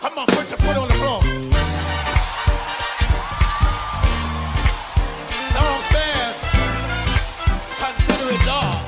Come on, put your foot on the floor. Song says, consider it done.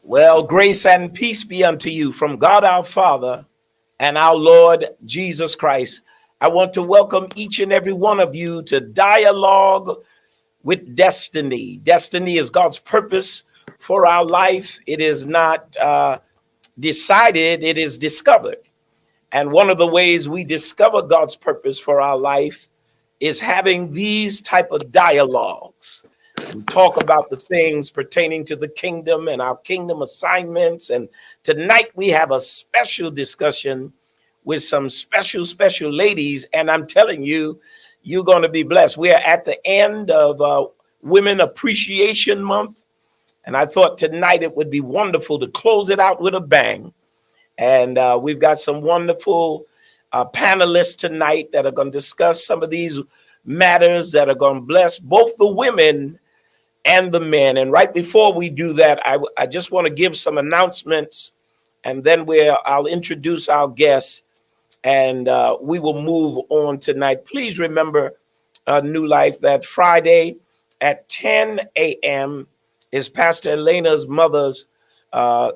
Well, grace and peace be unto you from God our Father and our Lord Jesus Christ. I want to welcome each and every one of you to Dialogue with Destiny. Destiny is God's purpose for our life. It is not decided, it is discovered. And one of the ways we discover God's purpose for our life is having these type of dialogues. and talk about the things pertaining to the kingdom and our kingdom assignments. And tonight we have a special discussion with some special ladies. And I'm telling you, you're going to be blessed. We are at the end of Women Appreciation Month. And I thought tonight it would be wonderful to close it out with a bang. And we've got some wonderful panelists tonight that are going to discuss some of these matters that are going to bless both the women and the men. And right before we do that, I just want to give some announcements, and then I'll introduce our guests, and we will move on tonight. Please remember, New Life, that Friday at 10 a.m. is Pastor Elena's mother's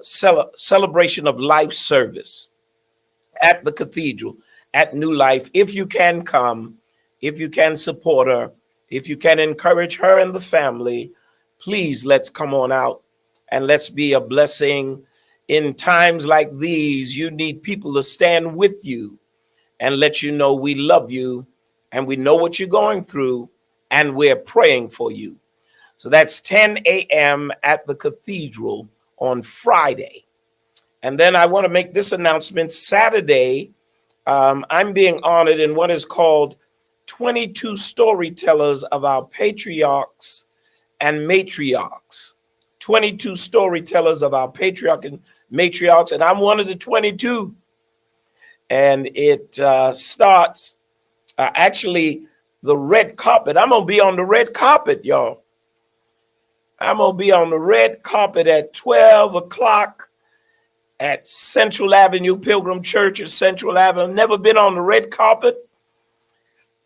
celebration of life service at the cathedral at New Life. If you can come, if you can support her, if you can encourage her and the family, please let's come on out and let's be a blessing. In times like these, you need people to stand with you and let you know we love you and we know what you're going through and we're praying for you. So that's 10 a.m. at the cathedral on Friday. And then I want to make this announcement. Saturday, I'm being honored in what is called 22 storytellers of our patriarchs and matriarchs. 22 storytellers of our patriarchs and matriarchs, and I'm one of the 22. And it starts actually the red carpet. I'm gonna be on the red carpet, y'all. I'm gonna be on the red carpet at 12 o'clock at Central Avenue, Pilgrim Church at Central Avenue. Never been on the red carpet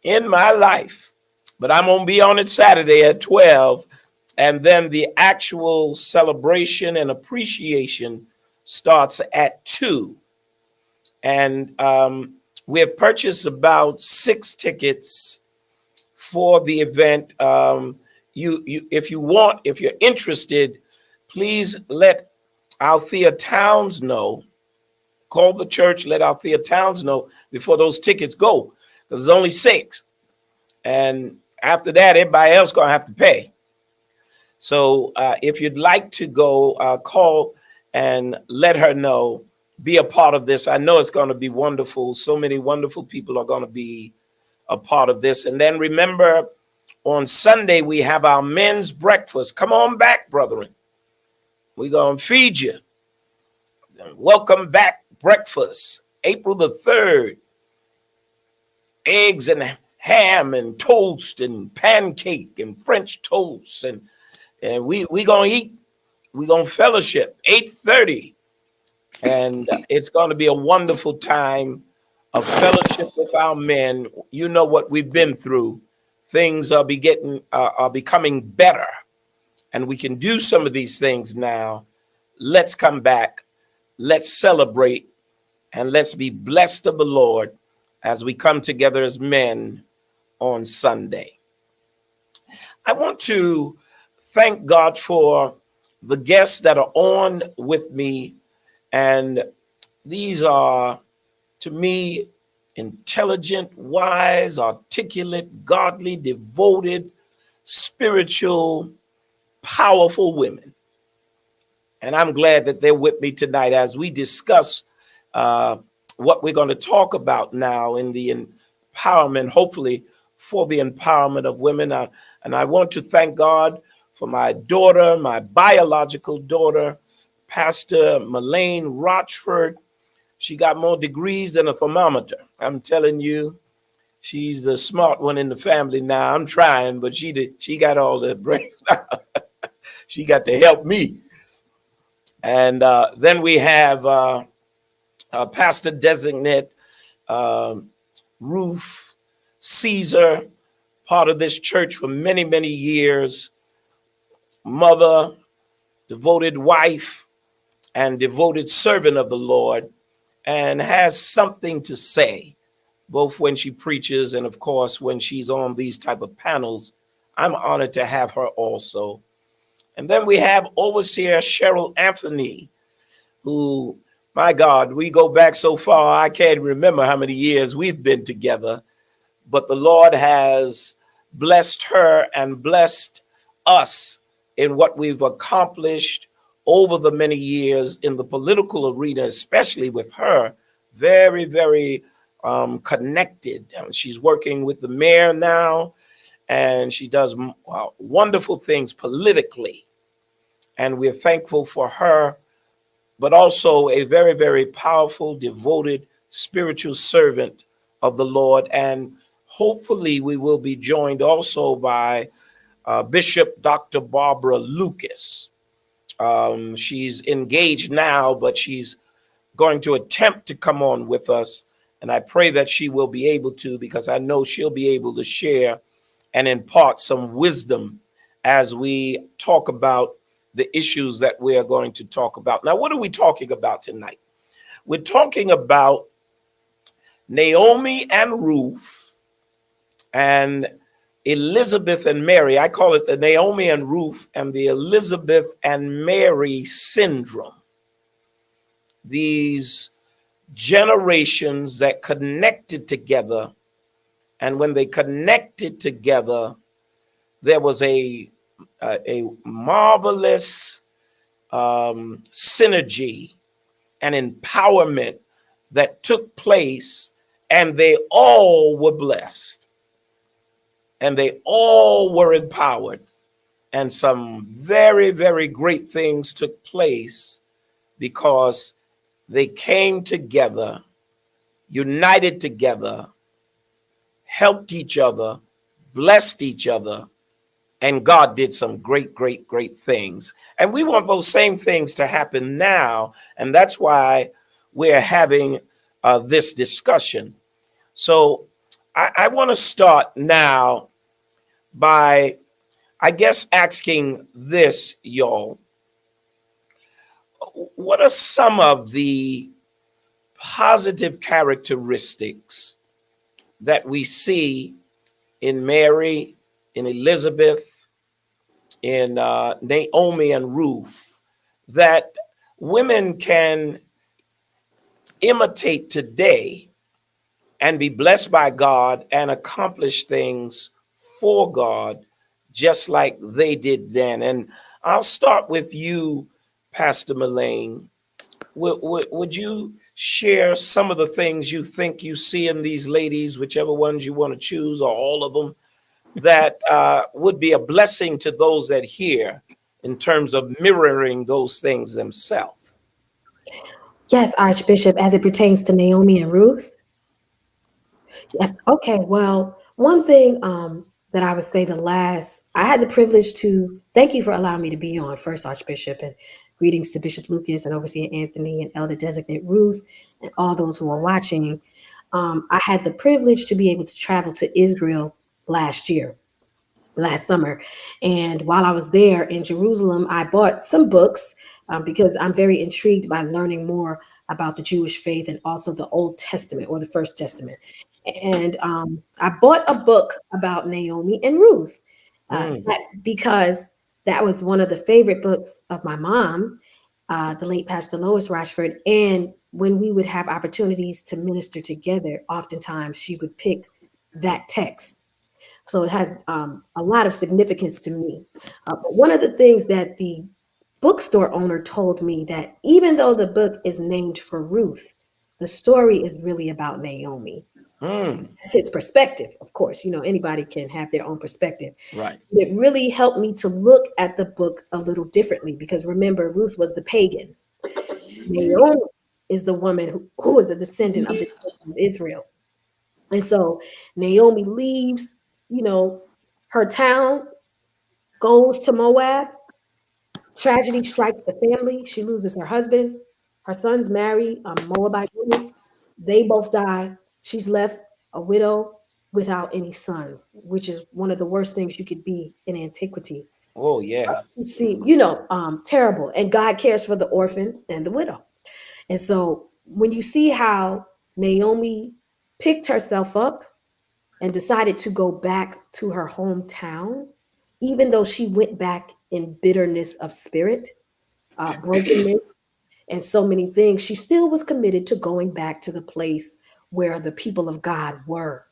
in my life, but I'm gonna be on it Saturday at 12. And then the actual celebration and appreciation starts at 2. And we have purchased about 6 tickets for the event. If you're interested, please let Althea Towns know. Call the church, let Althea Towns know before those tickets go, because there's only 6. And after that, everybody else gonna have to pay. So if you'd like to go, call and let her know, be a part of this. I know it's going to be wonderful. So many wonderful people are going to be a part of this. And then remember, on Sunday, we have our men's breakfast. Come on back, brethren. We're going to feed you. Welcome back breakfast, April the 3rd. Eggs and ham and toast and pancake and French toast. And we going to eat. We're going to fellowship, 8:30. And it's going to be a wonderful time of fellowship with our men. You know what we've been through. Things are becoming better. And we can do some of these things now. Let's come back. Let's celebrate. And let's be blessed of the Lord as we come together as men on Sunday. I want to thank God for the guests that are on with me. And these are, to me, intelligent, wise, articulate, godly, devoted, spiritual, powerful women. And I'm glad that they're with me tonight as we discuss what we're going to talk about now in the empowerment, hopefully for the empowerment of women. And I want to thank God for my daughter, my biological daughter, Pastor Melaine Rochford. She got more degrees than a thermometer. I'm telling you, she's the smart one in the family now. I'm trying, but she got all the brains. She got to help me. And then we have Pastor Designate Ruth Caesar, part of this church for many, many years, mother, devoted wife, and devoted servant of the Lord, and has something to say, both when she preaches and, of course, when she's on these type of panels. I'm honored to have her also. And then we have Overseer Cheryl Anthony, who, my God, we go back so far, I can't remember how many years we've been together, but the Lord has blessed her and blessed us in what we've accomplished over the many years in the political arena, especially with her, very, very connected. She's working with the mayor now, and she does wonderful things politically. And we're thankful for her, but also a very, very powerful, devoted, spiritual servant of the Lord. And hopefully we will be joined also by Bishop Dr. Barbara Lucas. She's engaged now, but she's going to attempt to come on with us. And I pray that she will be able to, because I know she'll be able to share and impart some wisdom as we talk about the issues that we are going to talk about. Now, what are we talking about tonight? We're talking about Naomi and Ruth and Elizabeth and Mary. I call it the Naomi and Ruth and the Elizabeth and Mary syndrome. These generations that connected together, and when they connected together, there was a marvelous synergy and empowerment that took place, and they all were blessed, and they all were empowered, and some very, very great things took place because they came together, united together, helped each other, blessed each other, and God did some great, great, great things. And we want those same things to happen now, and that's why we're having this discussion. So I want to start now by, I guess, asking this, y'all. What are some of the positive characteristics that we see in Mary, in Elizabeth, in Naomi and Ruth, that women can imitate today and be blessed by God and accomplish things for God just like they did then? And I'll start with you, Pastor Mullane. Would you share some of the things you think you see in these ladies, whichever ones you want to choose, or all of them, that would be a blessing to those that hear in terms of mirroring those things themselves? Yes, Archbishop, as it pertains to Naomi and Ruth. Yes. Okay. Well, one thing that I would say I had the privilege to thank you for allowing me to be on first, Archbishop, and greetings to Bishop Lucas and Overseer Anthony and Elder Designate Ruth and all those who are watching. I had the privilege to be able to travel to Israel last summer. And while I was there in Jerusalem, I bought some books because I'm very intrigued by learning more about the Jewish faith and also the Old Testament or the First Testament. And I bought a book about Naomi and Ruth because that was one of the favorite books of my mom, the late Pastor Lois Rochford. And when we would have opportunities to minister together, oftentimes she would pick that text. So it has a lot of significance to me. But one of the things that the bookstore owner told me, that even though the book is named for Ruth, the story is really about Naomi. It's his perspective, of course. You know, anybody can have their own perspective. Right. It really helped me to look at the book a little differently, because remember, Ruth was the pagan. Naomi is the woman who is a descendant of the children of Israel. And so Naomi leaves, her town, goes to Moab. Tragedy strikes the family. She loses her husband. Her sons marry a Moabite woman. They both die. She's left a widow without any sons, which is one of the worst things you could be in antiquity. Oh, yeah. You see, terrible. And God cares for the orphan and the widow. And so when you see how Naomi picked herself up and decided to go back to her hometown, even though she went back in bitterness of spirit, brokenness, and so many things, she still was committed to going back to the place where the people of God were.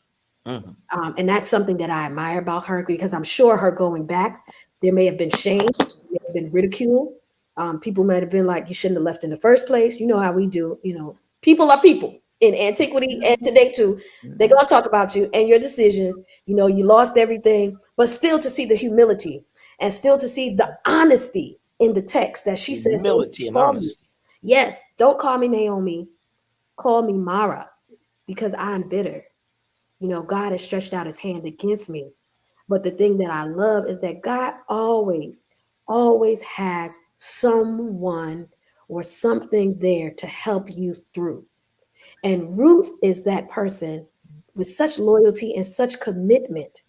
And that's something that I admire about her, because I'm sure her going back There may have been shame, may have been ridicule. People might have been like, you shouldn't have left in the first place. You know how we do. People are people in antiquity and today too. They're going to talk about you and your decisions. You lost everything, but still to see the humility and still to see the honesty in the text that she says, "Don't Humility and call me." honesty. Yes, don't call me Naomi. Call me Mara because I'm bitter. God has stretched out his hand against me. But the thing that I love is that God always, always has someone or something there to help you through. And Ruth is that person with such loyalty and such commitment.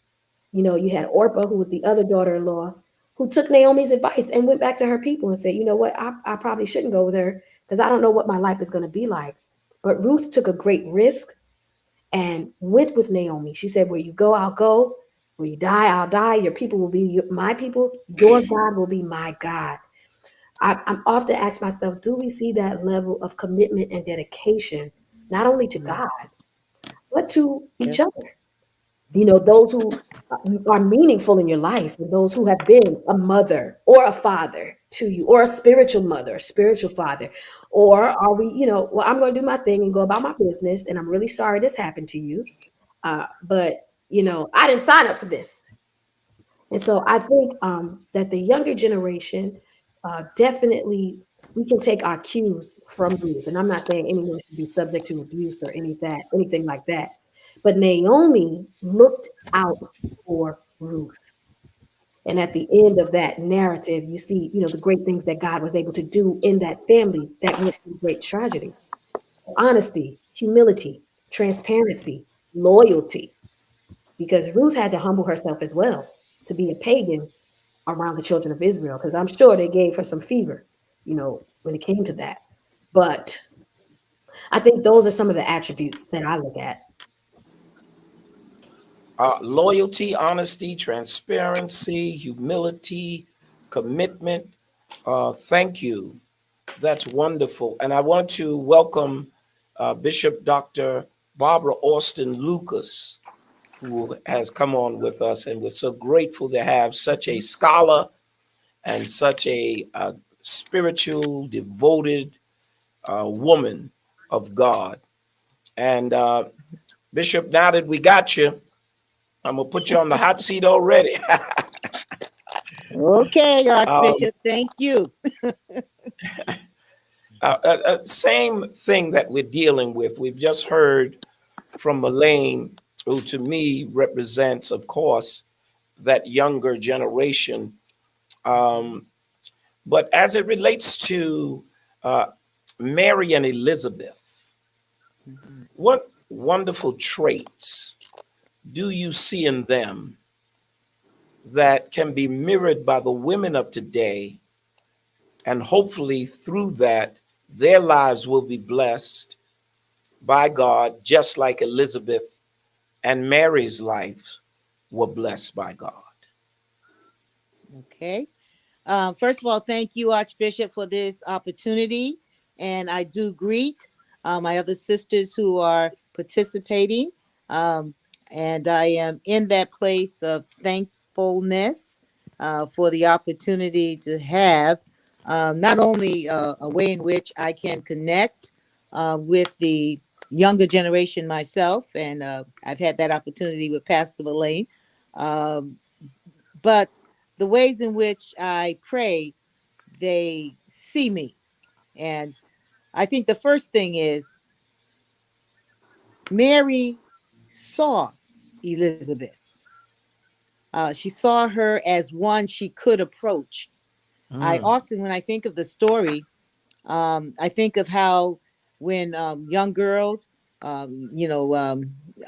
You had Orpah, who was the other daughter in law, who took Naomi's advice and went back to her people and said, you know what, I probably shouldn't go with her because I don't know what my life is going to be like. But Ruth took a great risk and went with Naomi. She said, where you go, I'll go. Where you die, I'll die. Your people will be my people. Your God will be my God. I'm often asking myself, do we see that level of commitment and dedication, not only to God, but to each other? Those who are meaningful in your life, and those who have been a mother or a father to you, or a spiritual mother, a spiritual father. Or are we, well, I'm going to do my thing and go about my business, and I'm really sorry this happened to you. But I didn't sign up for this. And so I think that the younger generation, definitely, we can take our cues from Ruth. And I'm not saying anyone should be subject to abuse or anything like that. But Naomi looked out for Ruth. And at the end of that narrative, you see, the great things that God was able to do in that family that went through great tragedy. So honesty, humility, transparency, loyalty, because Ruth had to humble herself as well to be a pagan around the children of Israel, because I'm sure they gave her some fever, when it came to that. But I think those are some of the attributes that I look at. Loyalty, honesty, transparency, humility, commitment. Thank you. That's wonderful. And I want to welcome Bishop Dr. Barbara Austin Lucas, who has come on with us. And we're so grateful to have such a scholar and such a spiritual, devoted woman of God. And Bishop, now that we got you, I'm going to put you on the hot seat already. Okay, Archbishop, thank you. Same thing that we're dealing with. We've just heard from Elaine, who to me represents, of course, that younger generation. But as it relates to Mary and Elizabeth, what wonderful traits do you see in them that can be mirrored by the women of today? And hopefully through that, their lives will be blessed by God, just like Elizabeth and Mary's lives were blessed by God. Okay. First of all, thank you, Archbishop, for this opportunity. And I do greet my other sisters who are participating. And I am in that place of thankfulness for the opportunity to have not only a way in which I can connect with the younger generation myself, and I've had that opportunity with Pastor Elaine, but the ways in which I pray, they see me. And I think the first thing is Mary saw Elizabeth. She saw her as one she could approach. I often, when I think of the story, I think of how when young girls,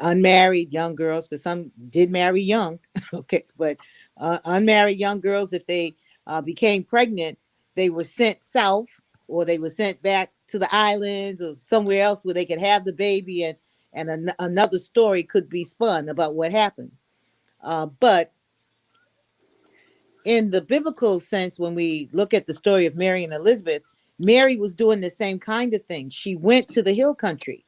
unmarried young girls, because some did marry young, okay, but unmarried young girls, if they became pregnant, they were sent south or they were sent back to the islands or somewhere else where they could have the baby, and another story could be spun about what happened. But in the biblical sense, when we look at the story of Mary and Elizabeth, Mary was doing the same kind of thing. She went to the hill country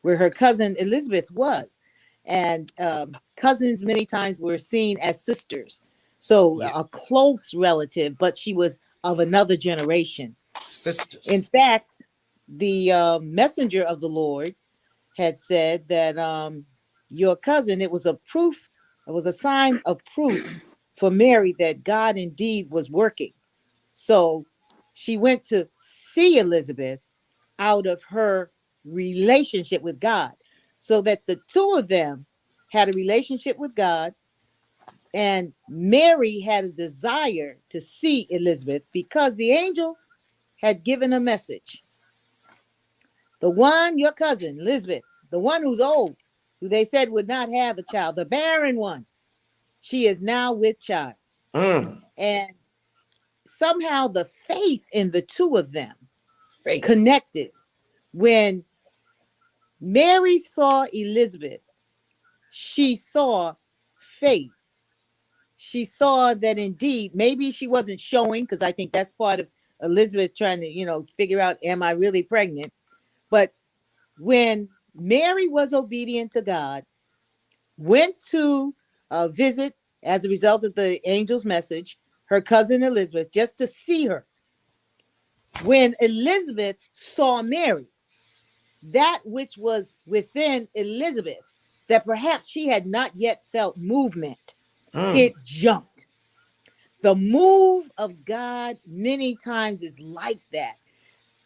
where her cousin Elizabeth was. And cousins many times were seen as sisters. So Yeah. a close relative, but she was of another generation. Sisters. In fact, the messenger of the Lord had said that your cousin, it was a proof, it was a sign of proof for Mary that God indeed was working. So she went to see Elizabeth out of her relationship with God, so that the two of them had a relationship with God. And Mary had a desire to see Elizabeth because the angel had given a message. The one, your cousin, Elizabeth, the one who's old, who they said would not have a child, the barren one, she is now with child. Mm. And somehow the faith in the two of them Faith. connected. When Mary saw Elizabeth, she saw faith. She saw that indeed, maybe she wasn't showing, because I think that's part of Elizabeth trying to, figure out, am I really pregnant? But when Mary was obedient to God, went to visit as a result of the angel's message, her cousin Elizabeth, just to see her. When Elizabeth saw Mary, that which was within Elizabeth, that perhaps she had not yet felt movement, it jumped. The move of God many times is like that.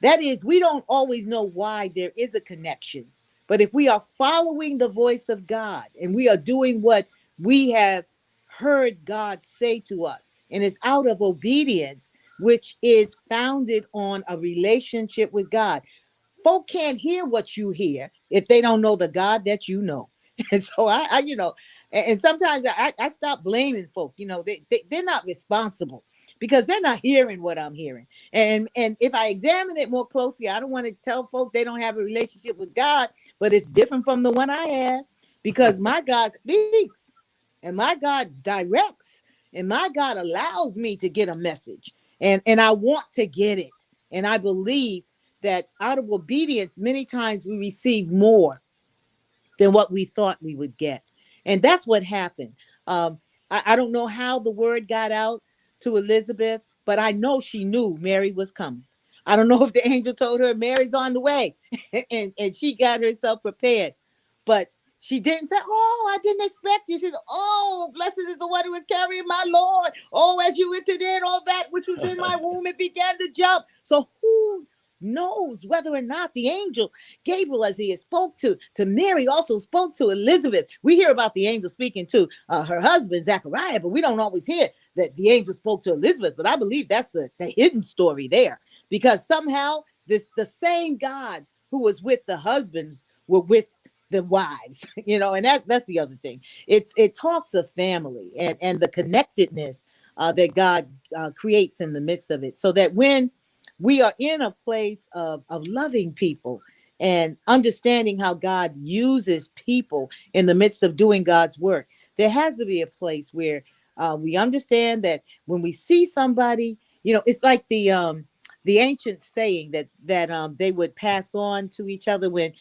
That is, we don't always know why there is a connection. But if we are following the voice of God and we are doing what we have heard God say to us, and it's out of obedience, which is founded on a relationship with God. Folk can't hear what you hear if they don't know the God that you know. And so and sometimes I stop blaming folk. They're not responsible because they're not hearing what I'm hearing. And if I examine it more closely, I don't want to tell folk they don't have a relationship with God, but it's different from the one I have, because my God speaks and my God directs and my God allows me to get a message, and I want to get it. And I believe that out of obedience, many times we receive more than what we thought we would get. And that's what happened. I don't know how the word got out to Elizabeth, but I know she knew Mary was coming. I don't know if the angel told her Mary's on the way and she got herself prepared. But she didn't say, oh, I didn't expect you. She said, oh, blessed is the one who is carrying my Lord. Oh, as you entered in, all that which was in my womb, it began to jump. So who knows whether or not the angel Gabriel, as he spoke to Mary, also spoke to Elizabeth. We hear about the angel speaking to her husband, Zechariah, but we don't always hear that the angel spoke to Elizabeth. But I believe that's the hidden story there, because somehow the same God who was with the husbands were with the wives, and that's the other thing. It talks of family and the connectedness that God creates in the midst of it, so that when we are in a place of loving people and understanding how God uses people in the midst of doing God's work, there has to be a place where we understand that when we see somebody, it's like the ancient saying that they would pass on to each other when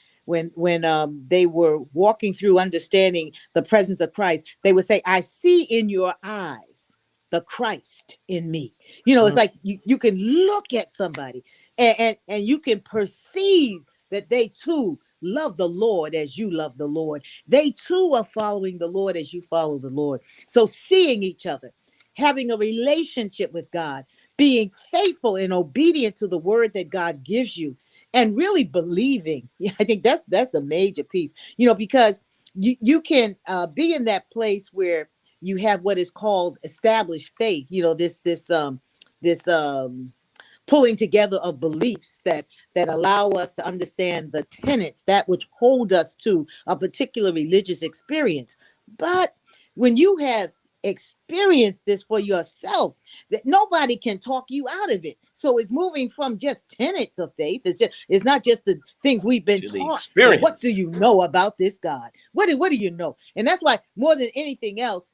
they were walking through understanding the presence of Christ. They would say, I see in your eyes the Christ in me. It's like you can look at somebody and you can perceive that they too love the Lord as you love the Lord. They too are following the Lord as you follow the Lord. So seeing each other, having a relationship with God, being faithful and obedient to the word that God gives you, and really believing. I think that's the major piece, because you can be in that place where you have what is called established faith, this pulling together of beliefs that allow us to understand the tenets, that which hold us to a particular religious experience. But when you have experienced this for yourself, that nobody can talk you out of it. So it's moving from just tenets of faith. It's not just the things we've been taught. What do you know about this God? What do you know? And that's why more than anything else,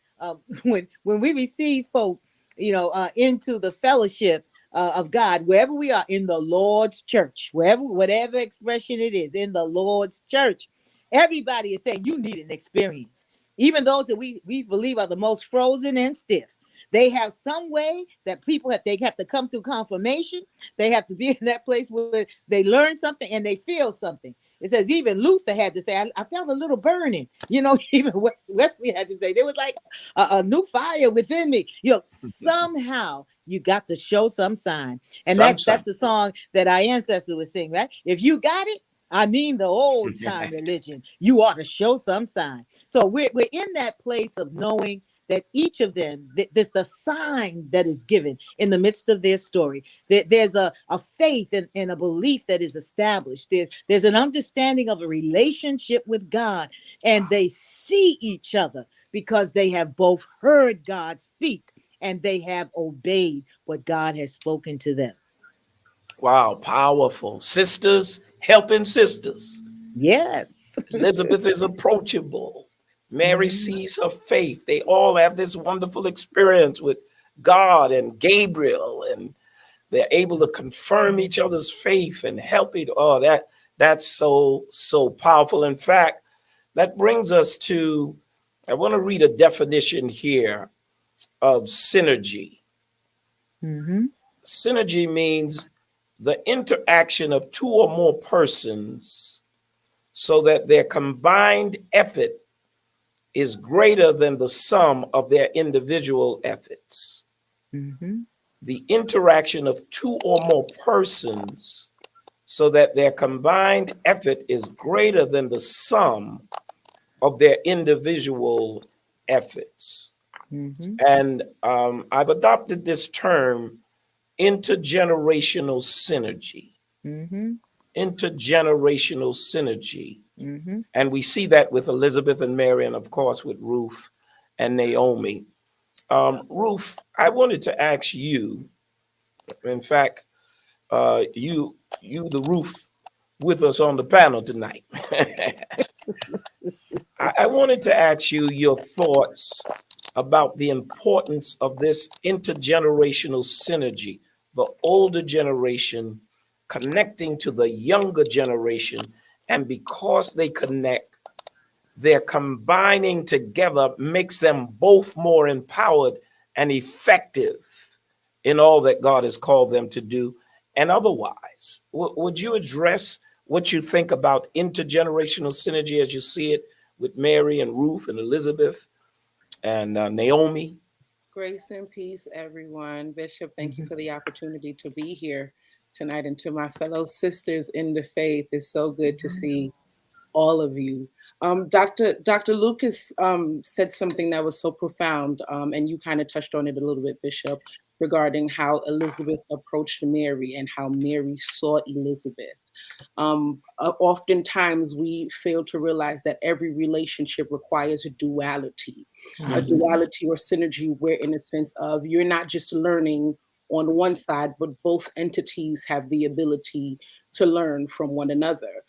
when we receive folk, into the fellowship of God, wherever we are in the Lord's church, whatever expression it is, in the Lord's church, everybody is saying you need an experience. Even those that we believe are the most frozen and stiff, They have some way that they have to come through confirmation. They have to be in that place where they learn something and they feel something. It says even Luther had to say, I felt a little burning. Even Wesley had to say, there was like a new fire within me. Somehow you got to show some sign. And that's the song that our ancestor was singing, right? If you got it, I mean the old time religion, you ought to show some sign. So we're in that place of knowing that each of them, there's the sign that is given in the midst of their story. There's a faith and a belief that is established. There's an understanding of a relationship with God, and they see each other because they have both heard God speak and they have obeyed what God has spoken to them. Wow, powerful. Sisters helping sisters. Yes. Elizabeth is approachable. Mary sees her faith. They all have this wonderful experience with God and Gabriel, and they're able to confirm each other's faith and help it. Oh, that's so powerful. In fact, that brings us to, I want to read a definition here of synergy. Mm-hmm. Synergy means the interaction of two or more persons so that their combined effort is greater than the sum of their individual efforts. Mm-hmm. The interaction of two or more persons so that their combined effort is greater than the sum of their individual efforts. Mm-hmm. And I've adopted this term, intergenerational synergy. Mm-hmm. Intergenerational synergy. Mm-hmm. And we see that with Elizabeth and Mary, and of course with Ruth and Naomi. Ruth, I wanted to ask you, in fact, you the Ruth with us on the panel tonight. I wanted to ask you your thoughts about the importance of this intergenerational synergy, the older generation connecting to the younger generation. And because they connect, their combining together makes them both more empowered and effective in all that God has called them to do and otherwise. Would you address what you think about intergenerational synergy as you see it with Mary and Ruth and Elizabeth and Naomi? Grace and peace, everyone. Bishop, thank you for the opportunity to be here tonight. And to my fellow sisters in the faith, it's so good to see all of you. Dr. Lucas said something that was so profound, and you kind of touched on it a little bit, Bishop, regarding how Elizabeth approached Mary and how Mary saw Elizabeth. Oftentimes we fail to realize that every relationship requires a duality or synergy, where in a sense of you're not just learning on one side, but both entities have the ability to learn from one another.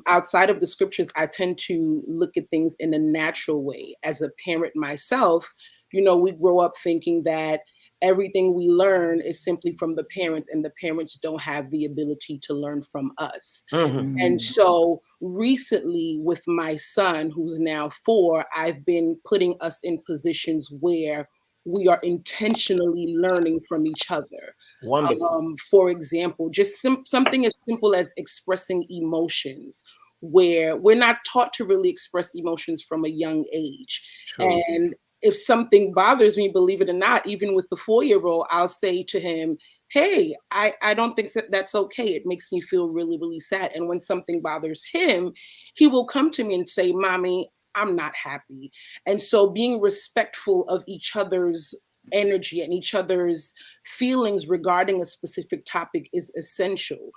Outside of the scriptures, I tend to look at things in a natural way. As a parent myself, we grow up thinking that everything we learn is simply from the parents, and the parents don't have the ability to learn from us. Mm-hmm. And so recently with my son, who's now 4, I've been putting us in positions where we are intentionally learning from each other. Wonderful. For example, just something as simple as expressing emotions, where we're not taught to really express emotions from a young age. True. And if something bothers me, believe it or not, even with the 4-year-old, I'll say to him, hey, I don't think that's okay. It makes me feel really, really sad. And when something bothers him, he will come to me and say, Mommy, I'm not happy. And so being respectful of each other's energy and each other's feelings regarding a specific topic is essential.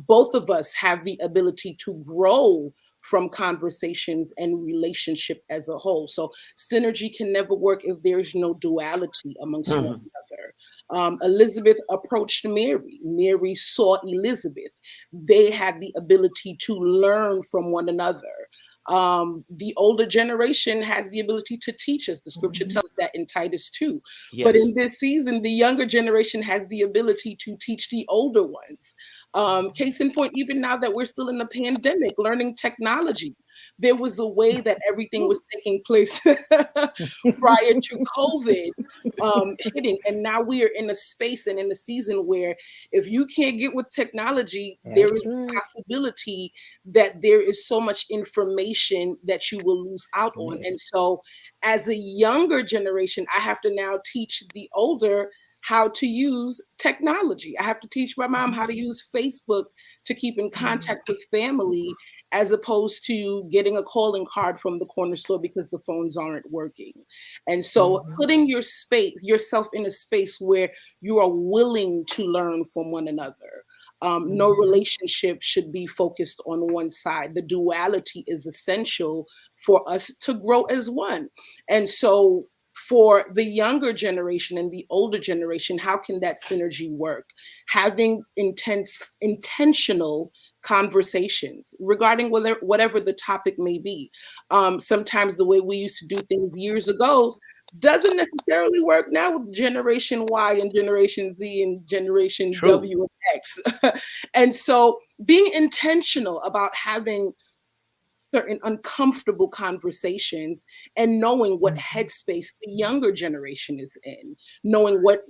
Both of us have the ability to grow from conversations and relationship as a whole. So synergy can never work if there's no duality amongst one another. Elizabeth approached Mary. Mary saw Elizabeth. They had the ability to learn from one another. The older generation has the ability to teach us. The scripture tells that in Titus 2. Yes. But in this season, the younger generation has the ability to teach the older ones. Case in point, even now that we're still in the pandemic, learning technology. There was a way that everything was taking place prior to COVID hitting. And now we are in a space and in a season where if you can't get with technology, there is That's a right. possibility that there is so much information that you will lose out on. And Yes. so, as a younger generation, I have to now teach the older how to use technology. I have to teach my mom how to use Facebook to keep in contact with family as opposed to getting a calling card from the corner store because the phones aren't working. And so Mhm. putting yourself in a space where you are willing to learn from one another. No Mhm. relationship should be focused on one side. The duality is essential for us to grow as one. And so for the younger generation and the older generation, how can that synergy work? Having intentional conversations regarding whatever the topic may be. Sometimes the way we used to do things years ago doesn't necessarily work now with Generation Y and Generation Z and Generation True. W and X. And so being intentional about having certain uncomfortable conversations and knowing what Mhm. headspace the younger generation is in, knowing what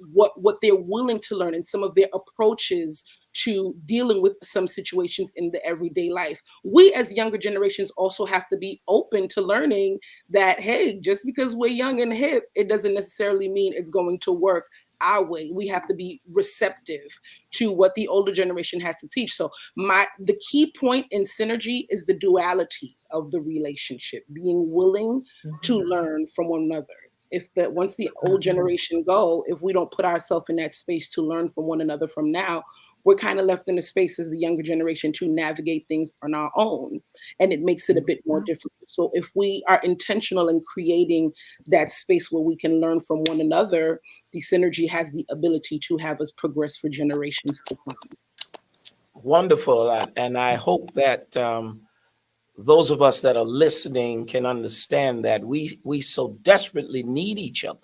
they're willing to learn and some of their approaches to dealing with some situations in the everyday life. We as younger generations also have to be open to learning that, hey, just because we're young and hip, it doesn't necessarily mean it's going to work our way. We have to be receptive to what the older generation has to teach. So the key point in synergy is the duality of the relationship, being willing to Mhm. learn from one another. If that once the old Mhm. generation go, if we don't put ourselves in that space to learn from one another from now, we're kind of left in a space as the younger generation to navigate things on our own, and it makes it a bit more Mhm. difficult. So if we are intentional in creating that space where we can learn from one another, the synergy has the ability to have us progress for generations to come. Wonderful. And I hope that those of us that are listening can understand that we so desperately need each other.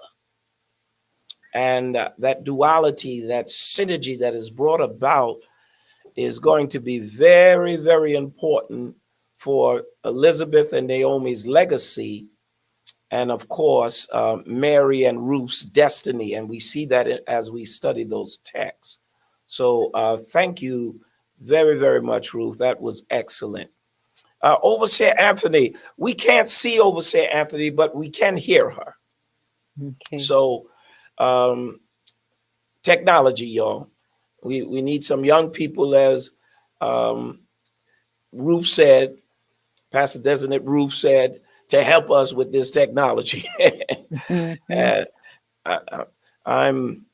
And that duality, that synergy that is brought about is going to be very, very important for Elizabeth and Naomi's legacy. And of course, Mary and Ruth's destiny. And we see that as we study those texts. So thank you very, very much, Ruth. That was excellent. Overseer Anthony, we can't see Overseer Anthony, but we can hear her. Okay. So, um, technology, y'all. We need some young people, as um, Ruth said, Pastor Designate Ruth said, to help us with this technology. Mhm. And I'm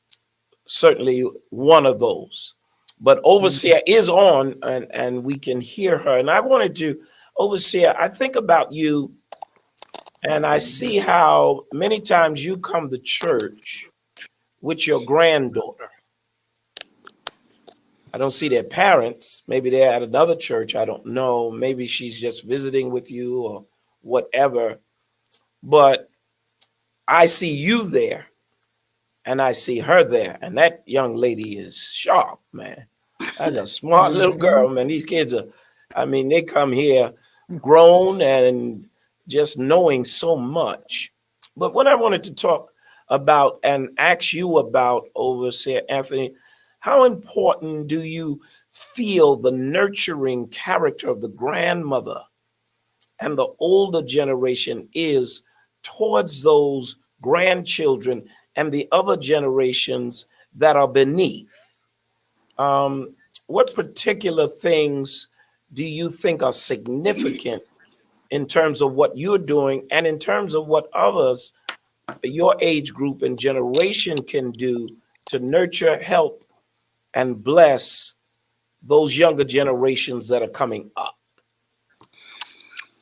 certainly one of those. But Mhm. Overseer is on, and we can hear her. And I wanted to, Overseer, I think about you, and I see how many times you come to church with your granddaughter. I don't see their parents. Maybe they're at another church. I don't know. Maybe she's just visiting with you or whatever. But I see you there and I see her there. And that young lady is sharp, man. That's a smart little Mhm. girl, man. These kids are, I mean, they come here grown and just knowing so much. But what I wanted to talk about and ask you about, Overseer Anthony, how important do you feel the nurturing character of the grandmother and the older generation is towards those grandchildren and the other generations that are beneath? Um, what particular things do you think are significant in terms of what you're doing and in terms of what others, your age group and generation, can do to nurture, help, and bless those younger generations that are coming up?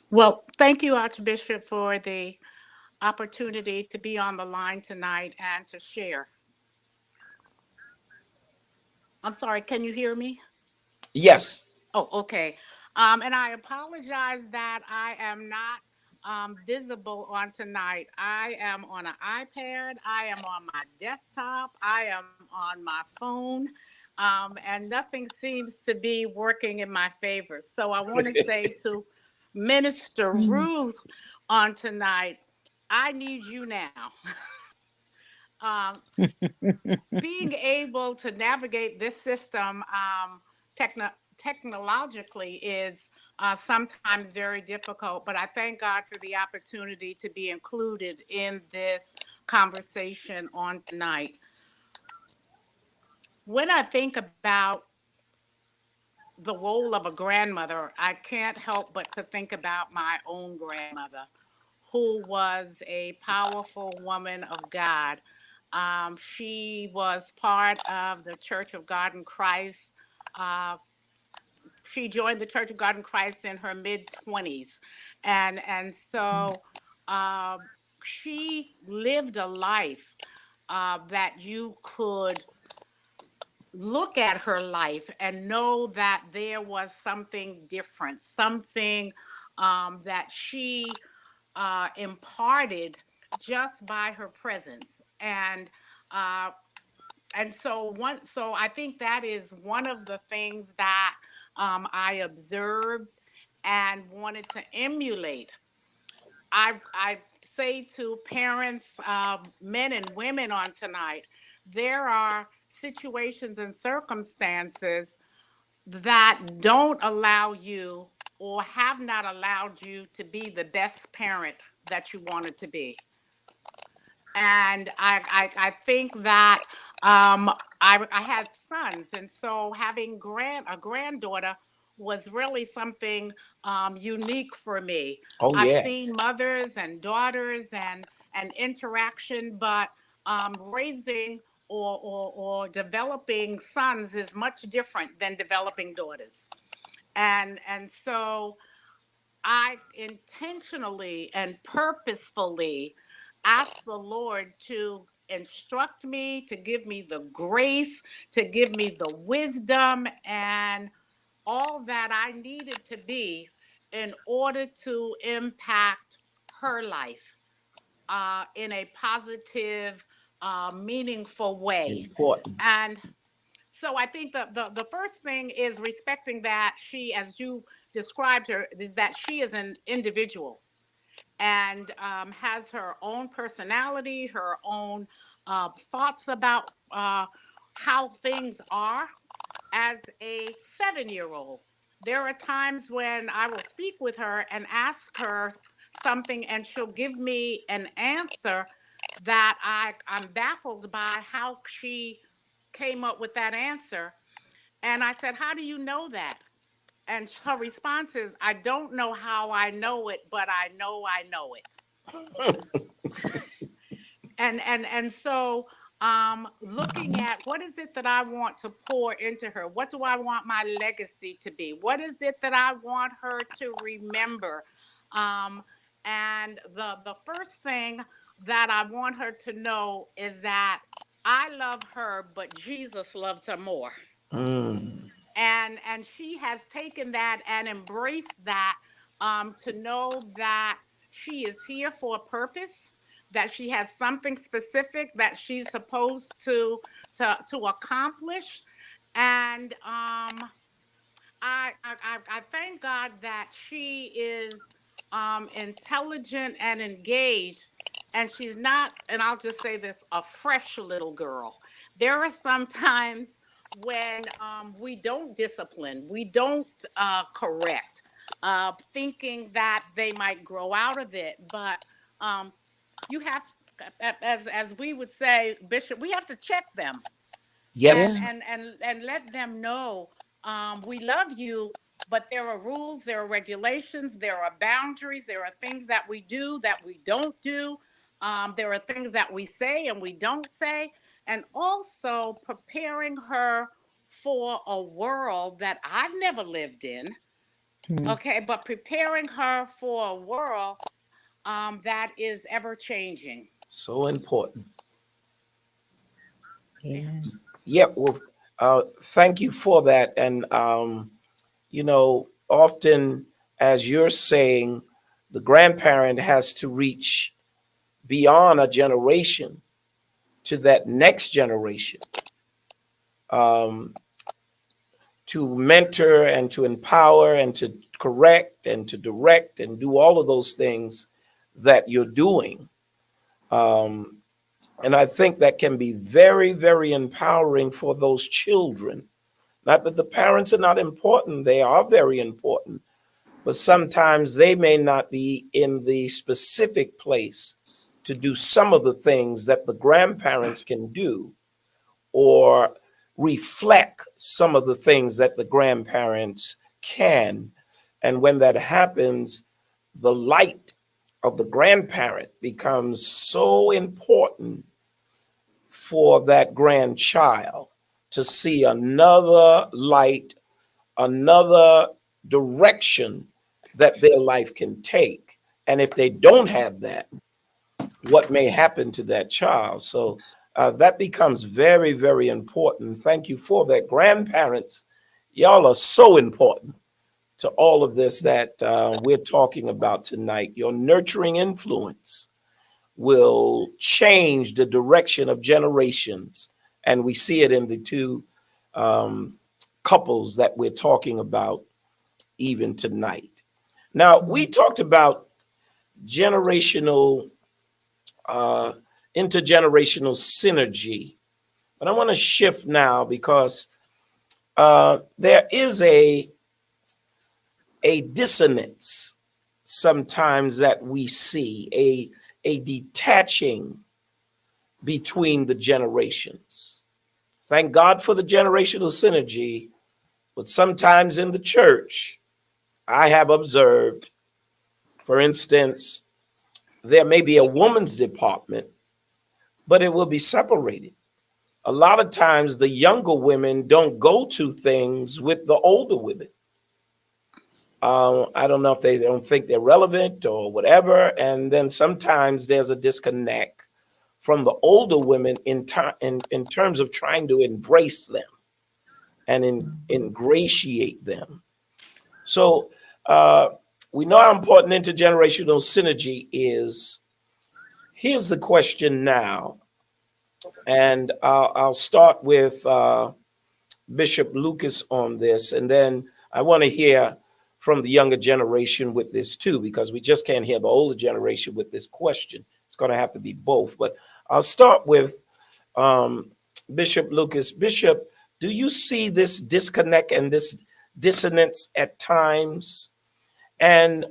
Well, thank you, Archbishop, for the opportunity to be on the line tonight and to share. I'm sorry, can you hear me? Yes. Oh, okay. And I apologize that I am not visible on tonight. I am on an iPad, I am on my desktop, I am on my phone. and nothing seems to be working in my favor. So I want to say to Minister Ruth on tonight, I need you now. Being able to navigate this system technologically is sometimes very difficult, but I thank God for the opportunity to be included in this conversation on tonight. When I think about the role of a grandmother, I can't help but to think about my own grandmother, who was a powerful woman of God. She was part of the Church of God in Christ. She joined the Church of God in Christ in her mid-20s. And so she lived a life that you could look at her life and know that there was something different, something that she imparted just by her presence. And so I think that is one of the things that I observed and wanted to emulate. I say to parents, men and women on tonight, there are situations and circumstances that don't allow you or have not allowed you to be the best parent that you wanted to be. And I think that I had sons, and so having a granddaughter was really something unique for me. Oh, I've yeah. seen mothers and daughters and interaction, but raising or developing sons is much different than developing daughters. And so I intentionally and purposefully ask the Lord to instruct me, to give me the grace, to give me the wisdom and all that I needed to be in order to impact her life in a positive, meaningful way. Important. And so I think the first thing is respecting that she, as you described her, is that she is an individual and has her own personality, her own thoughts about how things are. As a 7-year-old, there are times when I will speak with her and ask her something, and she'll give me an answer that I'm baffled by how she came up with that answer. And I said, "How do you know that?" And her response is, "I don't know how I know it, but I know it." And so looking at what is it that I want to pour into her? What do I want my legacy to be? What is it that I want her to remember? And the first thing that I want her to know is that I love her, but Jesus loves her more. And she has taken that and embraced that to know that she is here for a purpose, that she has something specific that she's supposed to accomplish. And I thank God that she is intelligent and engaged, and she's not, and I'll just say this, a fresh little girl. There are some times when we don't discipline, we don't correct, thinking that they might grow out of it. But you have, as we would say, Bishop, we have to check them. Yes. And let them know we love you, but there are rules, there are regulations, there are boundaries, there are things that we do that we don't do. There are things that we say and we don't say. And also preparing her for a world that I've never lived in. Okay, but preparing her for a world that is ever changing. So important. Yeah. Yeah. Well, thank you for that. And, often, as you're saying, the grandparent has to reach beyond a generation to that next generation. to mentor and to empower and to correct and to direct and do all of those things that you're doing. And I think that can be very, very empowering for those children. Not that the parents are not important, they are very important, but sometimes they may not be in the specific place to do some of the things that the grandparents can do, or reflect some of the things that the grandparents can. And when that happens, the light of the grandparent becomes so important for that grandchild to see another light, another direction that their life can take. And if they don't have that, what may happen to that child? So that becomes very, very important. Thank you for that. Grandparents, y'all are so important to all of this that we're talking about tonight. Your nurturing influence will change the direction of generations. And we see it in the two couples that we're talking about even tonight. Now, we talked about generational, intergenerational synergy, but I want to shift now because there is a dissonance sometimes that we see, a detaching between the generations. Thank God for the generational synergy, but sometimes in the church, I have observed, for instance, there may be a woman's department, but it will be separated. A lot of times the younger women don't go to things with the older women. I don't know if they don't think they're relevant or whatever. And then sometimes there's a disconnect from the older women in terms of trying to embrace them and ingratiate them. So we know how important intergenerational synergy is. Here's the question now, and I'll start with Bishop Lucas on this, and then I want to hear from the younger generation with this too, because we just can't hear the older generation with this question. It's going to have to be both. But I'll start with Bishop Lucas. Bishop, do you see this disconnect and this dissonance at times? And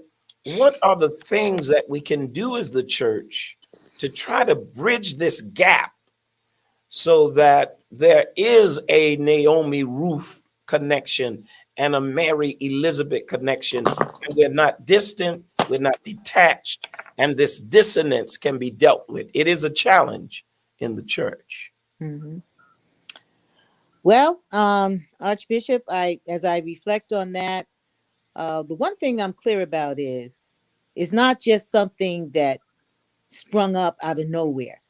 what are the things that we can do as the church to try to bridge this gap so that there is a Naomi Ruth connection and a Mary Elizabeth connection? And we're not distant, we're not detached, and this dissonance can be dealt with. It is a challenge in the church. Mm-hmm. Well, Archbishop, as I reflect on that, the one thing I'm clear about is not just something that sprung up out of nowhere.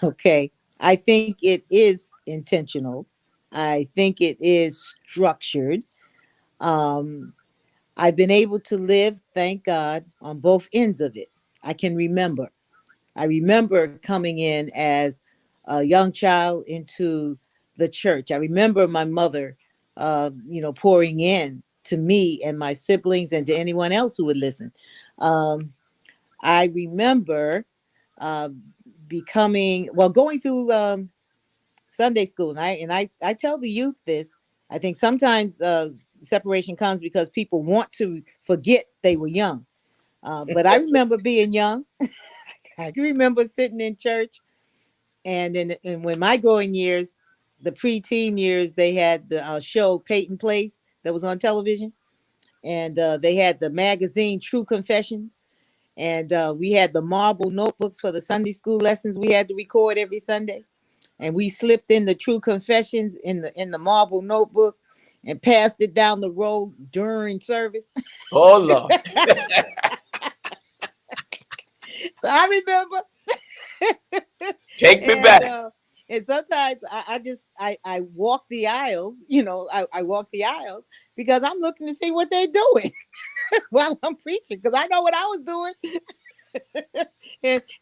Okay. I think it is intentional. I think it is structured. I've been able to live, thank God, on both ends of it. I remember coming in as a young child into the church. I remember my mother, pouring in to me and my siblings and to anyone else who would listen. I remember going through Sunday school, and I tell the youth this. I think sometimes separation comes because people want to forget they were young. But I remember being young. I can remember sitting in church, and when my growing years, the preteen years, they had the show Peyton Place that was on television, and they had the magazine True Confessions, and we had the marble notebooks for the Sunday school lessons we had to record every Sunday, and we slipped in the True Confessions in the marble notebook and passed it down the road during service. Oh Lord. So I remember. Take me back. And sometimes I walk the aisles, I walk the aisles because I'm looking to see what they're doing while I'm preaching, because I know what I was doing.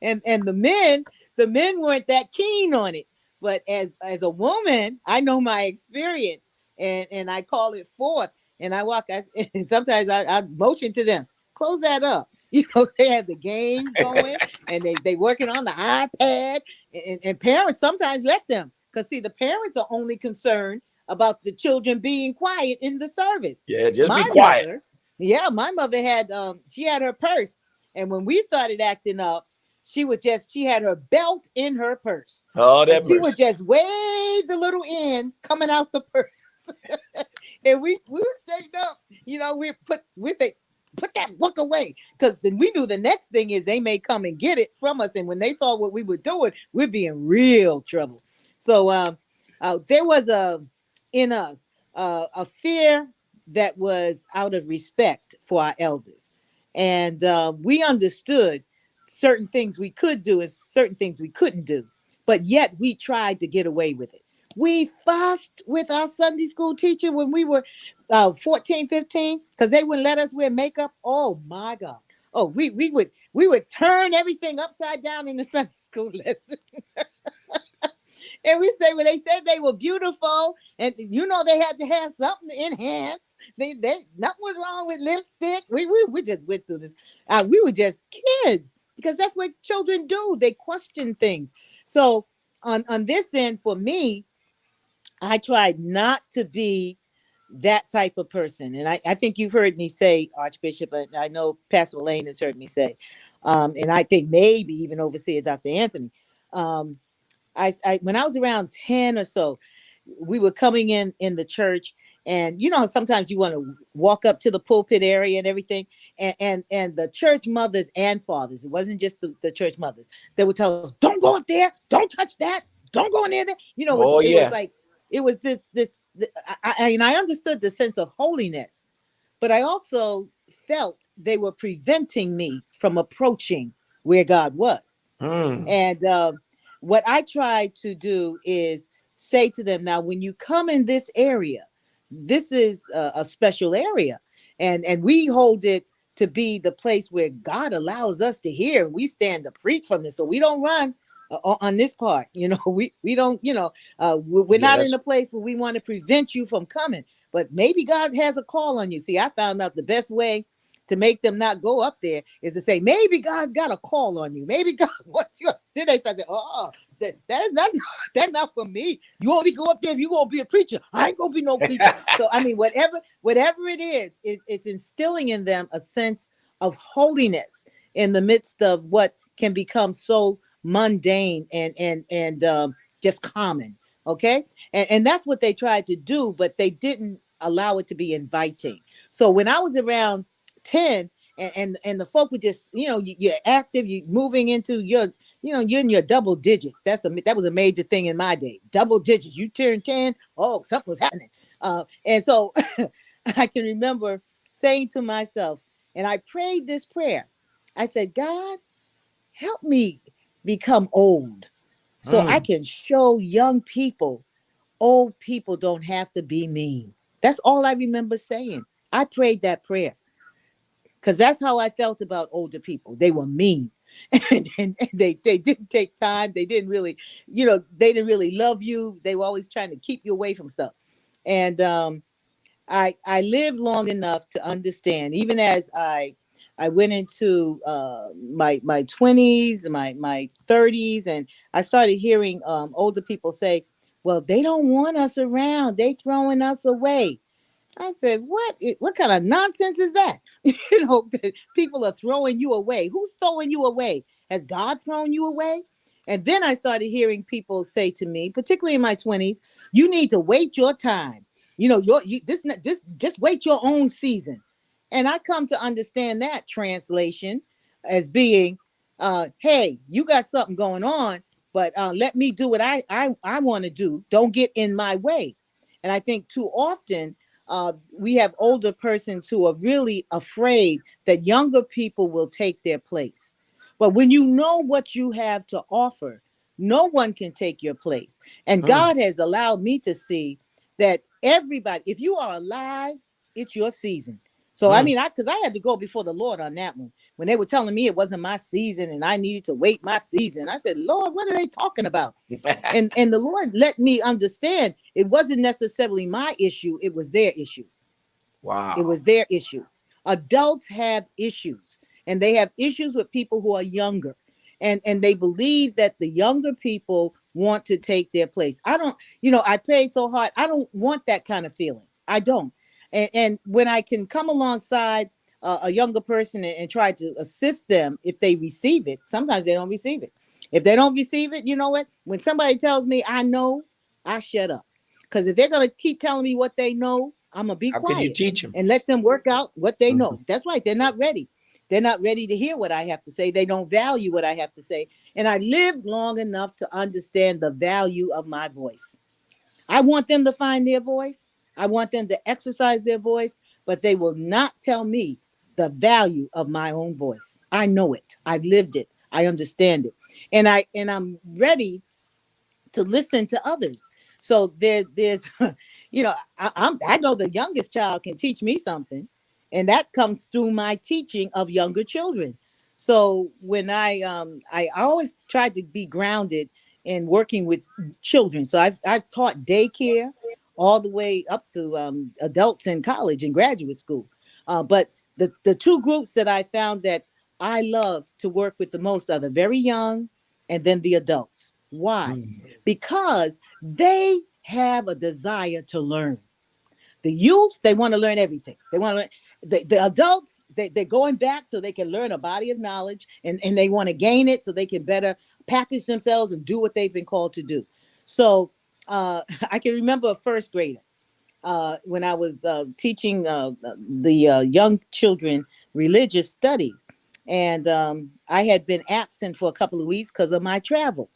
and the men weren't that keen on it. But as a woman, I know my experience. and I call it forth, and I walk. And sometimes I motion to them, close that up. You know, they have the games going, and they working on the iPad, and parents sometimes let them, because see, the parents are only concerned about the children being quiet in the service. Yeah, just My be quiet. my mother had she had her purse, and when we started acting up, she had her belt in her purse. Oh, that And she mercy. would just wave the little end coming out the purse. And we would straighten up, you know, we say, put that book away, because then we knew the next thing is they may come and get it from us, and when they saw what we were doing, we'd be in real trouble. So there was in us a fear that was out of respect for our elders, and we understood certain things we could do and certain things we couldn't do, but yet we tried to get away with it. We fussed with our Sunday school teacher when we were 14, 15, because they wouldn't let us wear makeup. Oh my God. Oh, we would turn everything upside down in the Sunday school lesson. And we say, well, they said they were beautiful, and you know they had to have something to enhance. They nothing was wrong with lipstick. We just went through this. We were just kids, because that's what children do. They question things. So on this end, for me, I tried not to be that type of person. And I think you've heard me say, Archbishop, and I know Pastor Lane has heard me say, and I think maybe even Overseer Dr. Anthony, I when I was around 10 or so, we were coming in the church, and you know, sometimes you want to walk up to the pulpit area and everything, and the church mothers and fathers, it wasn't just the church mothers, they would tell us, don't go up there, don't touch that, don't go in there. You know, it was like, it was and I understood the sense of holiness, but I also felt they were preventing me from approaching where God was. And what I tried to do is say to them, now, when you come in this area, this is a special area, and we hold it to be the place where God allows us to hear. We stand to preach from this, so we don't run on this part. You know, we don't, you know, we're not in a place where we want to prevent you from coming, but maybe God has a call on you. See, I found out the best way to make them not go up there is to say, maybe God's got a call on you. Maybe God wants you. Then they say, oh, that's not for me. You only go up there if you're going to be a preacher. I ain't going to be no preacher. So, I mean, whatever it is, it's instilling in them a sense of holiness in the midst of what can become so mundane and just common. Okay. And that's what they tried to do, but they didn't allow it to be inviting. So when I was around 10 and the folk would just, you know, you're active, you're moving into your, you know, you're in your double digits. That was a major thing in my day. Double digits. You turn 10. Oh, something was happening. And so I can remember saying to myself, and I prayed this prayer. I said, God, help me become old so I can show young people, old people don't have to be mean. That's all I remember saying. I prayed that prayer because that's how I felt about older people. They were mean. And they didn't take time. They didn't really, you know, they didn't really love you. They were always trying to keep you away from stuff. And I lived long enough to understand, even as I went into my 20s, my 30s, and I started hearing older people say, well, they don't want us around. They throwing us away. I said, what kind of nonsense is that? You know, people are throwing you away. Who's throwing you away? Has God thrown you away? And then I started hearing people say to me, particularly in my 20s, you need to wait your time. You know, just wait your own season. And I come to understand that translation as being, hey, you got something going on, but let me do what I want to do. Don't get in my way. And I think too often, we have older persons who are really afraid that younger people will take their place. But when you know what you have to offer, no one can take your place. And God has allowed me to see that everybody, if you are alive, it's your season. So I mean, because I had to go before the Lord on that one. When they were telling me it wasn't my season and I needed to wait my season, I said, Lord, what are they talking about? and the Lord let me understand it wasn't necessarily my issue, it was their issue. Wow. It was their issue. Adults have issues, and they have issues with people who are younger. And they believe that the younger people want to take their place. I don't, I prayed so hard. I don't want that kind of feeling. I don't. And when I can come alongside a younger person and try to assist them if they receive it, sometimes they don't receive it. If they don't receive it, you know what? When somebody tells me I know, I shut up. Because if they're going to keep telling me what they know, I'm going to be How quiet. can you teach them? And let them work out what they know. That's right. They're not ready. They're not ready to hear what I have to say. They don't value what I have to say. And I lived long enough to understand the value of my voice. I want them to find their voice. I want them to exercise their voice, but they will not tell me the value of my own voice. I know it. I've lived it. I understand it. And I'm ready to listen to others. So there's, I know the youngest child can teach me something, and that comes through my teaching of younger children. So when I always tried to be grounded in working with children. So I've taught daycare all the way up to adults in college and graduate school. But the two groups that I found that I love to work with the most are the very young and then the adults. Why? Because they have a desire to learn. The youth, they want to learn everything. They want to learn. The adults, they're going back so they can learn a body of knowledge, and they want to gain it so they can better package themselves and do what they've been called to do. So I can remember a first grader when I was teaching the young children religious studies. And I had been absent for a couple of weeks because of my travel.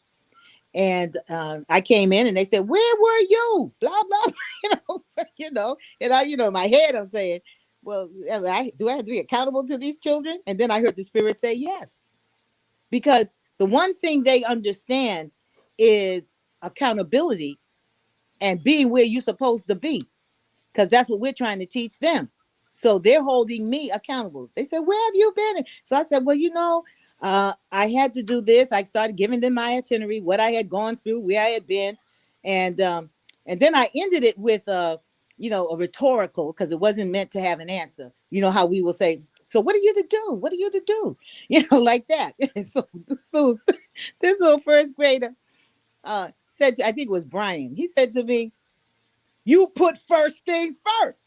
And I came in and they said, "Where were you?" Blah, blah, and I, in my head, I'm saying, well, do I have to be accountable to these children? And then I heard the Spirit say yes, because the one thing they understand is accountability and being where you're supposed to be, because that's what we're trying to teach them. So they're holding me accountable. They said, "Where have you been?" So I said, well, I had to do this. I started giving them my itinerary, what I had gone through, where I had been. And then I ended it with, a rhetorical, because it wasn't meant to have an answer. You know how we will say, "So what are you to do? What are you to do?" Like that. So this little first grader said, I think it was Brian. He said to me, "You put first things first."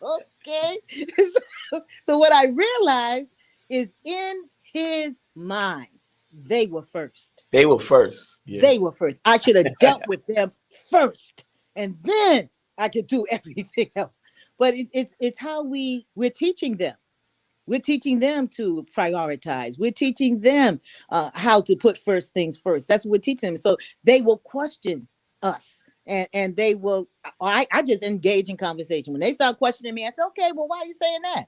Okay. So what I realized is, in his mind, they were first. They were first. Yeah. They were first. I should have dealt with them first, and then I could do everything else. But it's how we're teaching them. We're teaching them to prioritize. We're teaching them how to put first things first. That's what we're teaching them. So they will question us. And they will, I just engage in conversation. When they start questioning me, I say, "Okay, well, why are you saying that?"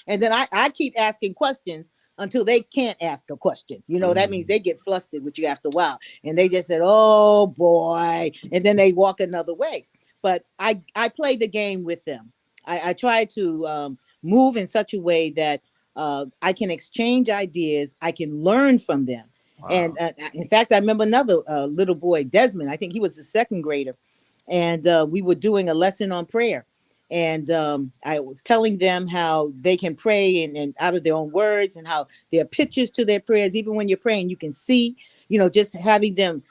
And then I keep asking questions until they can't ask a question. That means they get flustered with you after a while. And they just said, "Oh boy." And then they walk another way. But I play the game with them. I try to move in such a way that I can exchange ideas. I can learn from them. Wow. And in fact, I remember another little boy, Desmond. I think he was the second grader. And we were doing a lesson on prayer. And I was telling them how they can pray and out of their own words, and how there are pictures to their prayers. Even when you're praying, you can see, just having them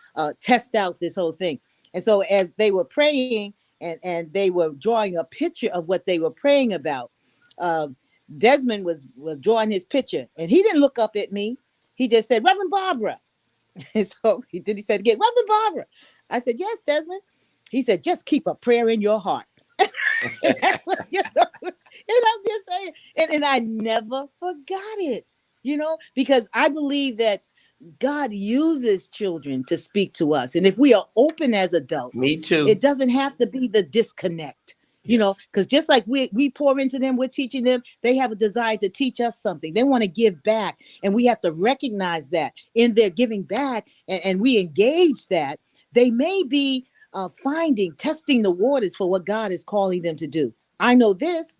test out this whole thing. And so as they were praying and they were drawing a picture of what they were praying about, Desmond was drawing his picture, and he didn't look up at me. He just said, "Reverend Barbara." And so he said again, "Reverend Barbara." I said, "Yes, Desmond." He said, "Just keep a prayer in your heart." And I'm just saying, and I never forgot it, because I believe that God uses children to speak to us. And if we are open as adults, Me too. It doesn't have to be the disconnect. Because just like we pour into them, we're teaching them, they have a desire to teach us something. They want to give back. And we have to recognize that in their giving back, and we engage that. They may be testing the waters for what God is calling them to do. I know this.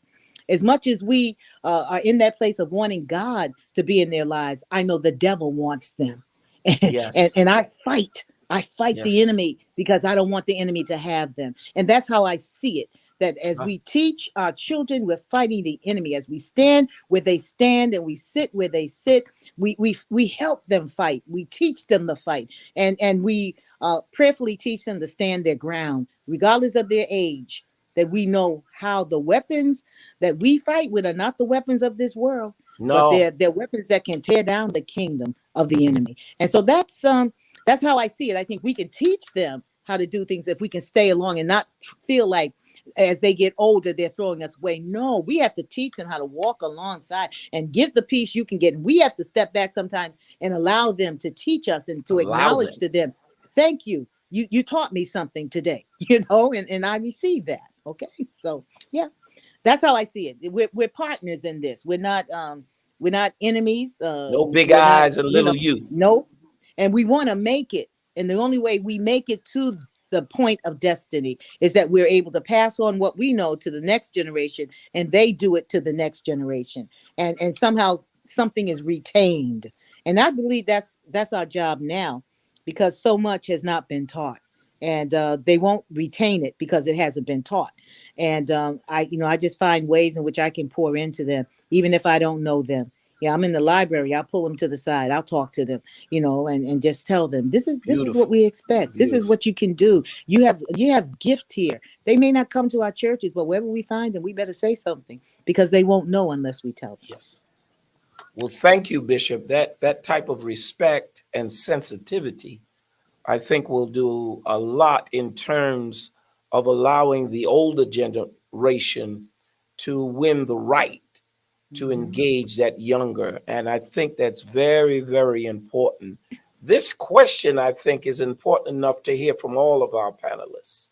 As much as we are in that place of wanting God to be in their lives, I know the devil wants them. Yes. And I fight the Yes. enemy because I don't want the enemy to have them. And that's how I see it. That as we teach our children, we're fighting the enemy. As we stand where they stand and we sit where they sit, we help them fight. We teach them to fight, and we prayerfully teach them to stand their ground, regardless of their age. That we know how the weapons that we fight with are not the weapons of this world, No. but they're weapons that can tear down the kingdom of the enemy. And so that's how I see it. I think we can teach them how to do things if we can stay along and not feel like as they get older, they're throwing us away. No, we have to teach them how to walk alongside and give the peace you can get. And we have to step back sometimes and allow them to teach us and to acknowledge to them, thank you. You taught me something today, and I received that. Okay. So yeah, that's how I see it. We're partners in this. We're not enemies. No big eyes and little you. Nope. And we want to make it. And the only way we make it to the point of destiny is that we're able to pass on what we know to the next generation, and they do it to the next generation. And somehow something is retained. And I believe that's our job now, because so much has not been taught, and they won't retain it because it hasn't been taught. And I just find ways in which I can pour into them, even if I don't know them. Yeah, I'm in the library. I'll pull them to the side. I'll talk to them, and just tell them this is what we expect. This is what you can do. You have gift here. They may not come to our churches, but wherever we find them, we better say something, because they won't know unless we tell them. Yes. Well, thank you, Bishop. That type of respect and sensitivity, I think, will do a lot in terms of allowing the older generation to win the right to engage that younger. And I think that's very, very important. This question, I think, is important enough to hear from all of our panelists,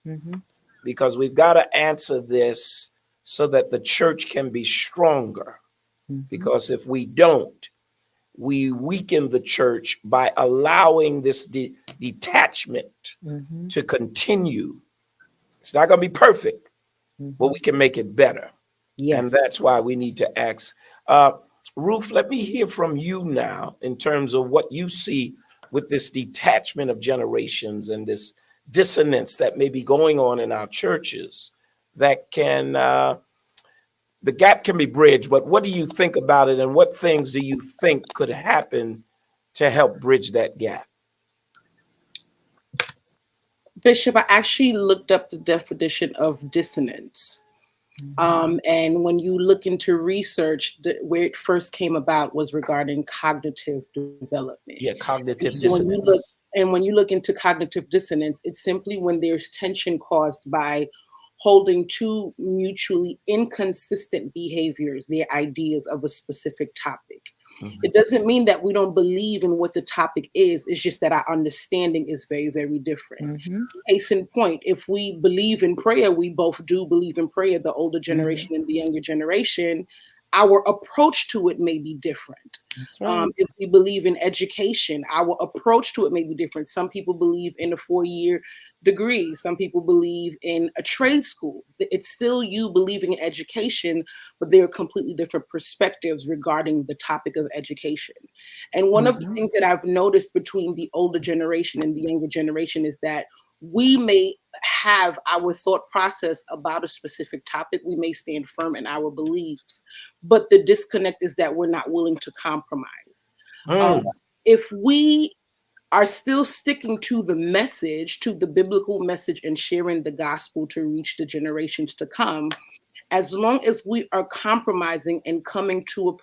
because we've got to answer this so that the church can be stronger. Because if we don't, we weaken the church by allowing this detachment to continue. It's not going to be perfect, but we can make it better. Yes. And that's why we need to ask. Ruth, let me hear from you now in terms of what you see with this detachment of generations and this dissonance that may be going on in our churches that can, the gap can be bridged, but what do you think about it, and what things do you think could happen to help bridge that gap? Bishop, I actually looked up the definition of dissonance. And when you look into research, where it first came about was regarding cognitive development. Yeah, cognitive dissonance. When you look into cognitive dissonance, it's simply when there's tension caused by holding two mutually inconsistent behaviors, their ideas of a specific topic. It doesn't mean that we don't believe in what the topic is. It's just that our understanding is very, very different. Case in point, if we believe in prayer, we both do believe in prayer, the older generation and the younger generation. Our approach to it may be different. That's right. If we believe in education, our approach to it may be different. Some people believe in a 4-year degree. Some people believe in a trade school. It's still you believing in education, but there are completely different perspectives regarding the topic of education. And one of the things that I've noticed between the older generation and the younger generation is that we may have our thought process about a specific topic. We may stand firm in our beliefs, but the disconnect is that we're not willing to compromise. If we are still sticking to the message, to the biblical message, and sharing the gospel to reach the generations to come, as long as we are compromising and coming to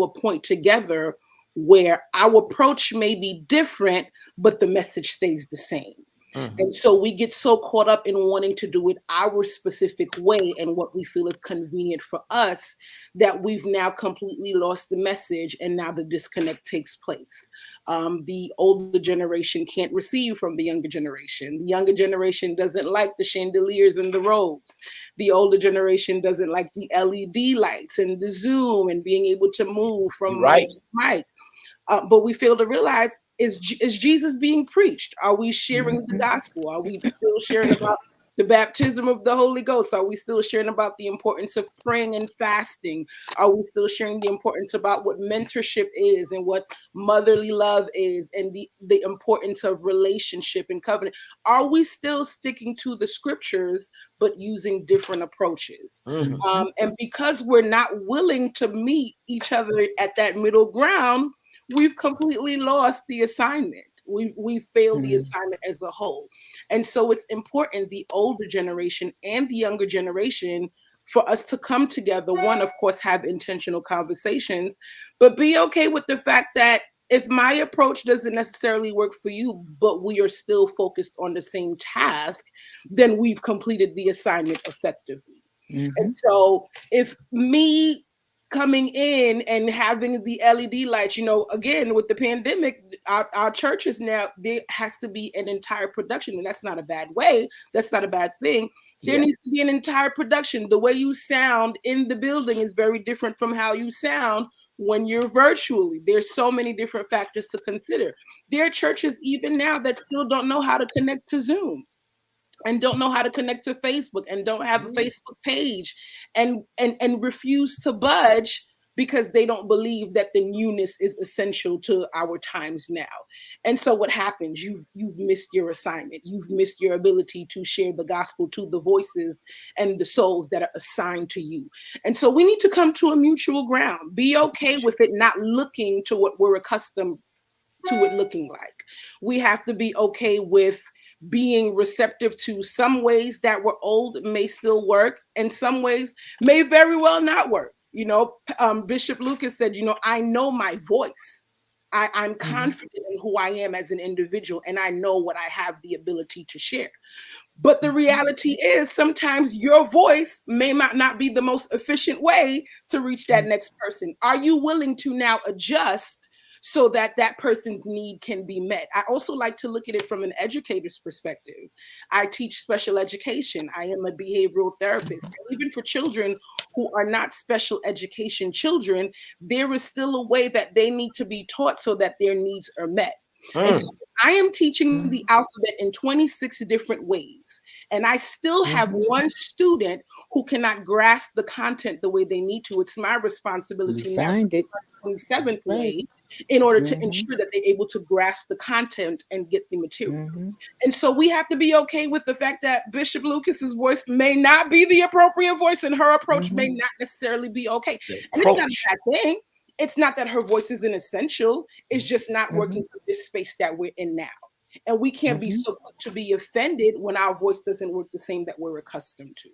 a point together where our approach may be different, but the message stays the same. And so we get so caught up in wanting to do it our specific way and what we feel is convenient for us that we've now completely lost the message, and now the disconnect takes place. The older generation can't receive from the younger generation. The younger generation doesn't like the chandeliers and the robes. The older generation doesn't like the LED lights and the Zoom and being able to move from mic to mic. But we fail to realize, is Jesus being preached? Are we sharing the Mhm. gospel? Are we still sharing about the baptism of the Holy Ghost? Are we still sharing about the importance of praying and fasting? Are we still sharing the importance about what mentorship is and what motherly love is and the importance of relationship and covenant? Are we still sticking to the scriptures but using different approaches? Mhm. And because we're not willing to meet each other at that middle ground, we've completely lost the assignment. We failed the Mhm. assignment as a whole. And so it's important, the older generation and the younger generation, for us to come together. One, of course, have intentional conversations, but be okay with the fact that if my approach doesn't necessarily work for you, but we are still focused on the same task, then we've completed the assignment effectively. And Mhm. so if me coming in and having the LED lights, again, with the pandemic, our churches now, there has to be an entire production. And that's not a bad way. That's not a bad thing. There Yeah. needs to be an entire production. The way you sound in the building is very different from how you sound when you're virtually. There's so many different factors to consider. There are churches even now that still don't know how to connect to Zoom and don't know how to connect to Facebook and don't have a Facebook page and refuse to budge because they don't believe that the newness is essential to our times now. And so what happens? You've missed your assignment. You've missed your ability to share the gospel to the voices and the souls that are assigned to you. And so we need to come to a mutual ground. Be okay with it not looking to what we're accustomed to it looking like. We have to be okay with being receptive to some ways that were old may still work, and some ways may very well not work. Bishop Lucas said, I know my voice. I'm confident in who I am as an individual, and I know what I have the ability to share. But the reality is sometimes your voice may not be the most efficient way to reach that next person. Are you willing to now adjust so that that person's need can be met? I also like to look at it from an educator's perspective. I teach special education. I am a behavioral therapist. And even for children who are not special education children, there is still a way that they need to be taught so that their needs are met. And so I am teaching the alphabet in 26 different ways. And I still have one student who cannot grasp the content the way they need to. It's my responsibility now Find it. 27th Right. way in order to Mhm. ensure that they're able to grasp the content and get the material. Mhm. And so we have to be okay with the fact that Bishop Lucas's voice may not be the appropriate voice and her approach may not necessarily be okay. The And it's not a approach. bad thing. It's not that her voice isn't essential. It's just not working Mhm. for this space that we're in now. And we can't be Mhm. so quick to be offended when our voice doesn't work the same that we're accustomed to.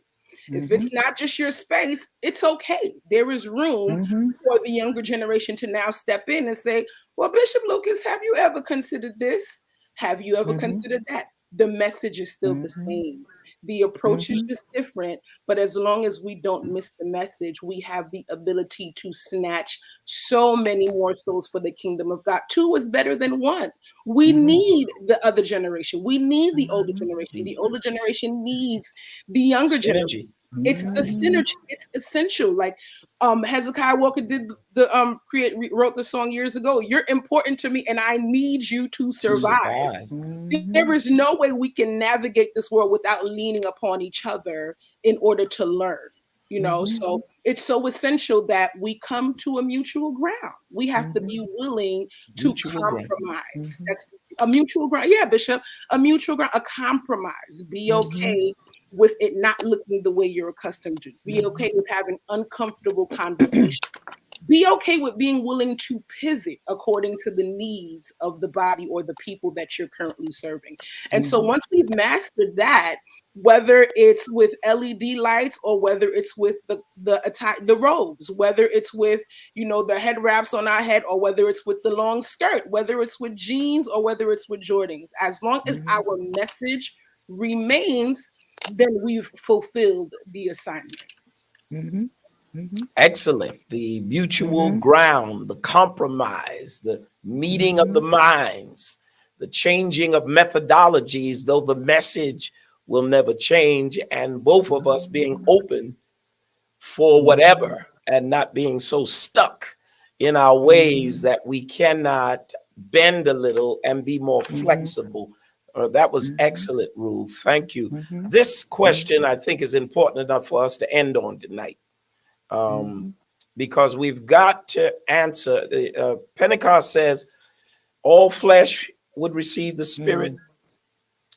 If Mhm. it's not just your space, it's okay. There is room Mhm. for the younger generation to now step in and say, well, Bishop Lucas, have you ever considered this? Have you ever Mhm. considered that? The message is still the Mhm. same. The approach is Mhm. just different, but as long as we don't miss the message, we have the ability to snatch so many more souls for the kingdom of God. Two is better than one. We Mhm. need the other generation. We need the older Mhm. generation. The The older generation needs the younger generation. synergy. It's the Mhm. synergy. It's essential. Like Hezekiah Walker did wrote the song years ago. You're important to me, and I need you to To survive. survive. There is no way we can navigate this world without leaning upon each other in order to learn. So it's so essential that we come to a mutual ground. We have to be willing to Mutual ground. compromise. That's a mutual ground. Yeah, Bishop, a mutual ground, a compromise. Be okay with it not looking the way you're accustomed to. Be okay with having uncomfortable conversations. Be okay with being willing to pivot according to the needs of the body or the people that you're currently serving. And so once we've mastered that, whether it's with LED lights or whether it's with the robes, whether it's with the head wraps on our head or whether it's with the long skirt, whether it's with jeans or whether it's with Jordans, as long as our message remains, then we've fulfilled the assignment. Mhm. Mhm. Excellent. The mutual Mhm. ground, the compromise, the meeting of the minds, the changing of methodologies, though the message will never change, and both of us being open for whatever and not being so stuck in our ways that we cannot bend a little and be more Mhm. flexible. That was Mhm. excellent, Ruth. Thank you. Mhm. This question, I think, is important enough for us to end on tonight, Mhm. because we've got to answer. Pentecost says all flesh would receive the Spirit,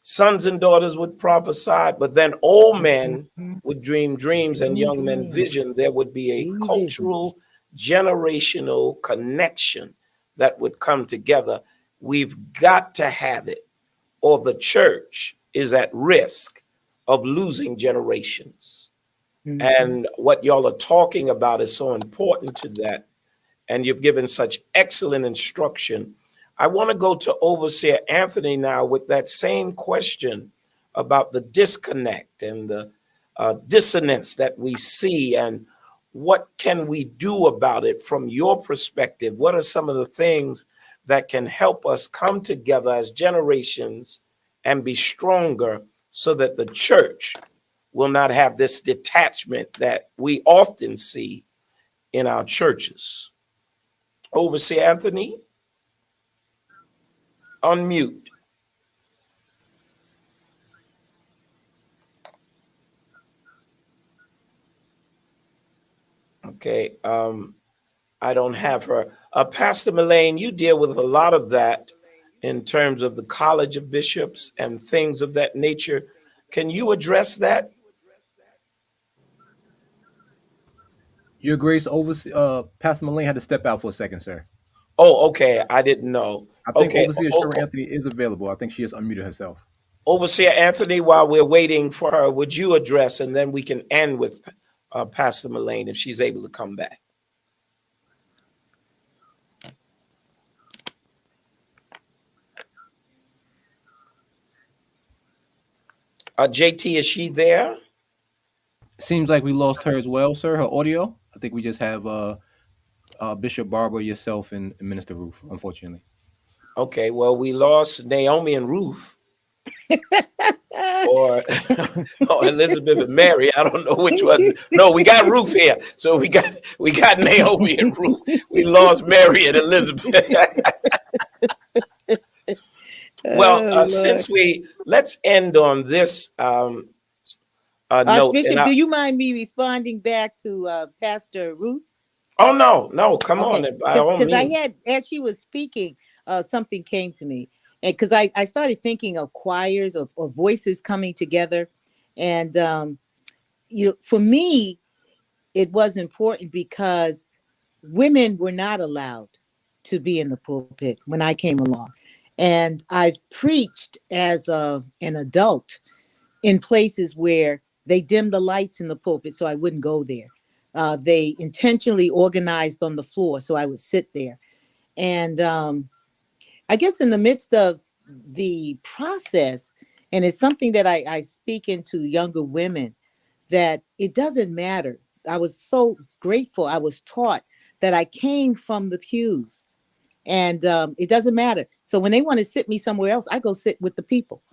sons and daughters would prophesy, but then old men Mhm. would dream dreams and young men Mhm. vision. There would be a See visions. cultural, generational connection that would come together. We've got to have it, or the church is at risk of losing generations. Mhm. And what y'all are talking about is so important to that. And you've given such excellent instruction. I want to go to Overseer Anthony now with that same question about the disconnect and the dissonance that we see, and what can we do about it from your perspective? What are some of the things that can help us come together as generations and be stronger so that the church will not have this detachment that we often see in our churches? Overseer Anthony, unmute. Okay, I don't have her. Pastor Mullane, you deal with a lot of that in terms of the College of Bishops and things of that nature. Can you address that? Your Grace, Pastor Mullane had to step out for a second, sir. Oh, okay. I didn't know. I think Okay. Overseer Cheryl Anthony is available. I think she has unmuted herself. Overseer Anthony, while we're waiting for her, would you address, and then we can end with Pastor Mullane if she's able to come back. JT, is she there? Seems like we lost her as well, sir. Her audio. I think we just have Bishop Barbara, yourself, and Minister Ruth, unfortunately. Okay, well, we lost Naomi and Ruth, or Elizabeth and Mary. I don't know which one. No, we got Ruth here, so we got Naomi and Ruth. We lost Mary and Elizabeth. Well, since let's end on this note. Archbishop, do you mind me responding back to Pastor Ruth? Oh no, come on, by all means. Because I had, as she was speaking, something came to me, and because I started thinking of choirs or voices coming together, and for me, it was important because women were not allowed to be in the pulpit when I came along, and I've preached as an adult in places where they dimmed the lights in the pulpit so I wouldn't go there. They intentionally organized on the floor so I would sit there. And I guess in the midst of the process, and it's something that I speak into younger women, that it doesn't matter. I was so grateful. I was taught that I came from the pews, and it doesn't matter. So when they want to sit me somewhere else, I go sit with the people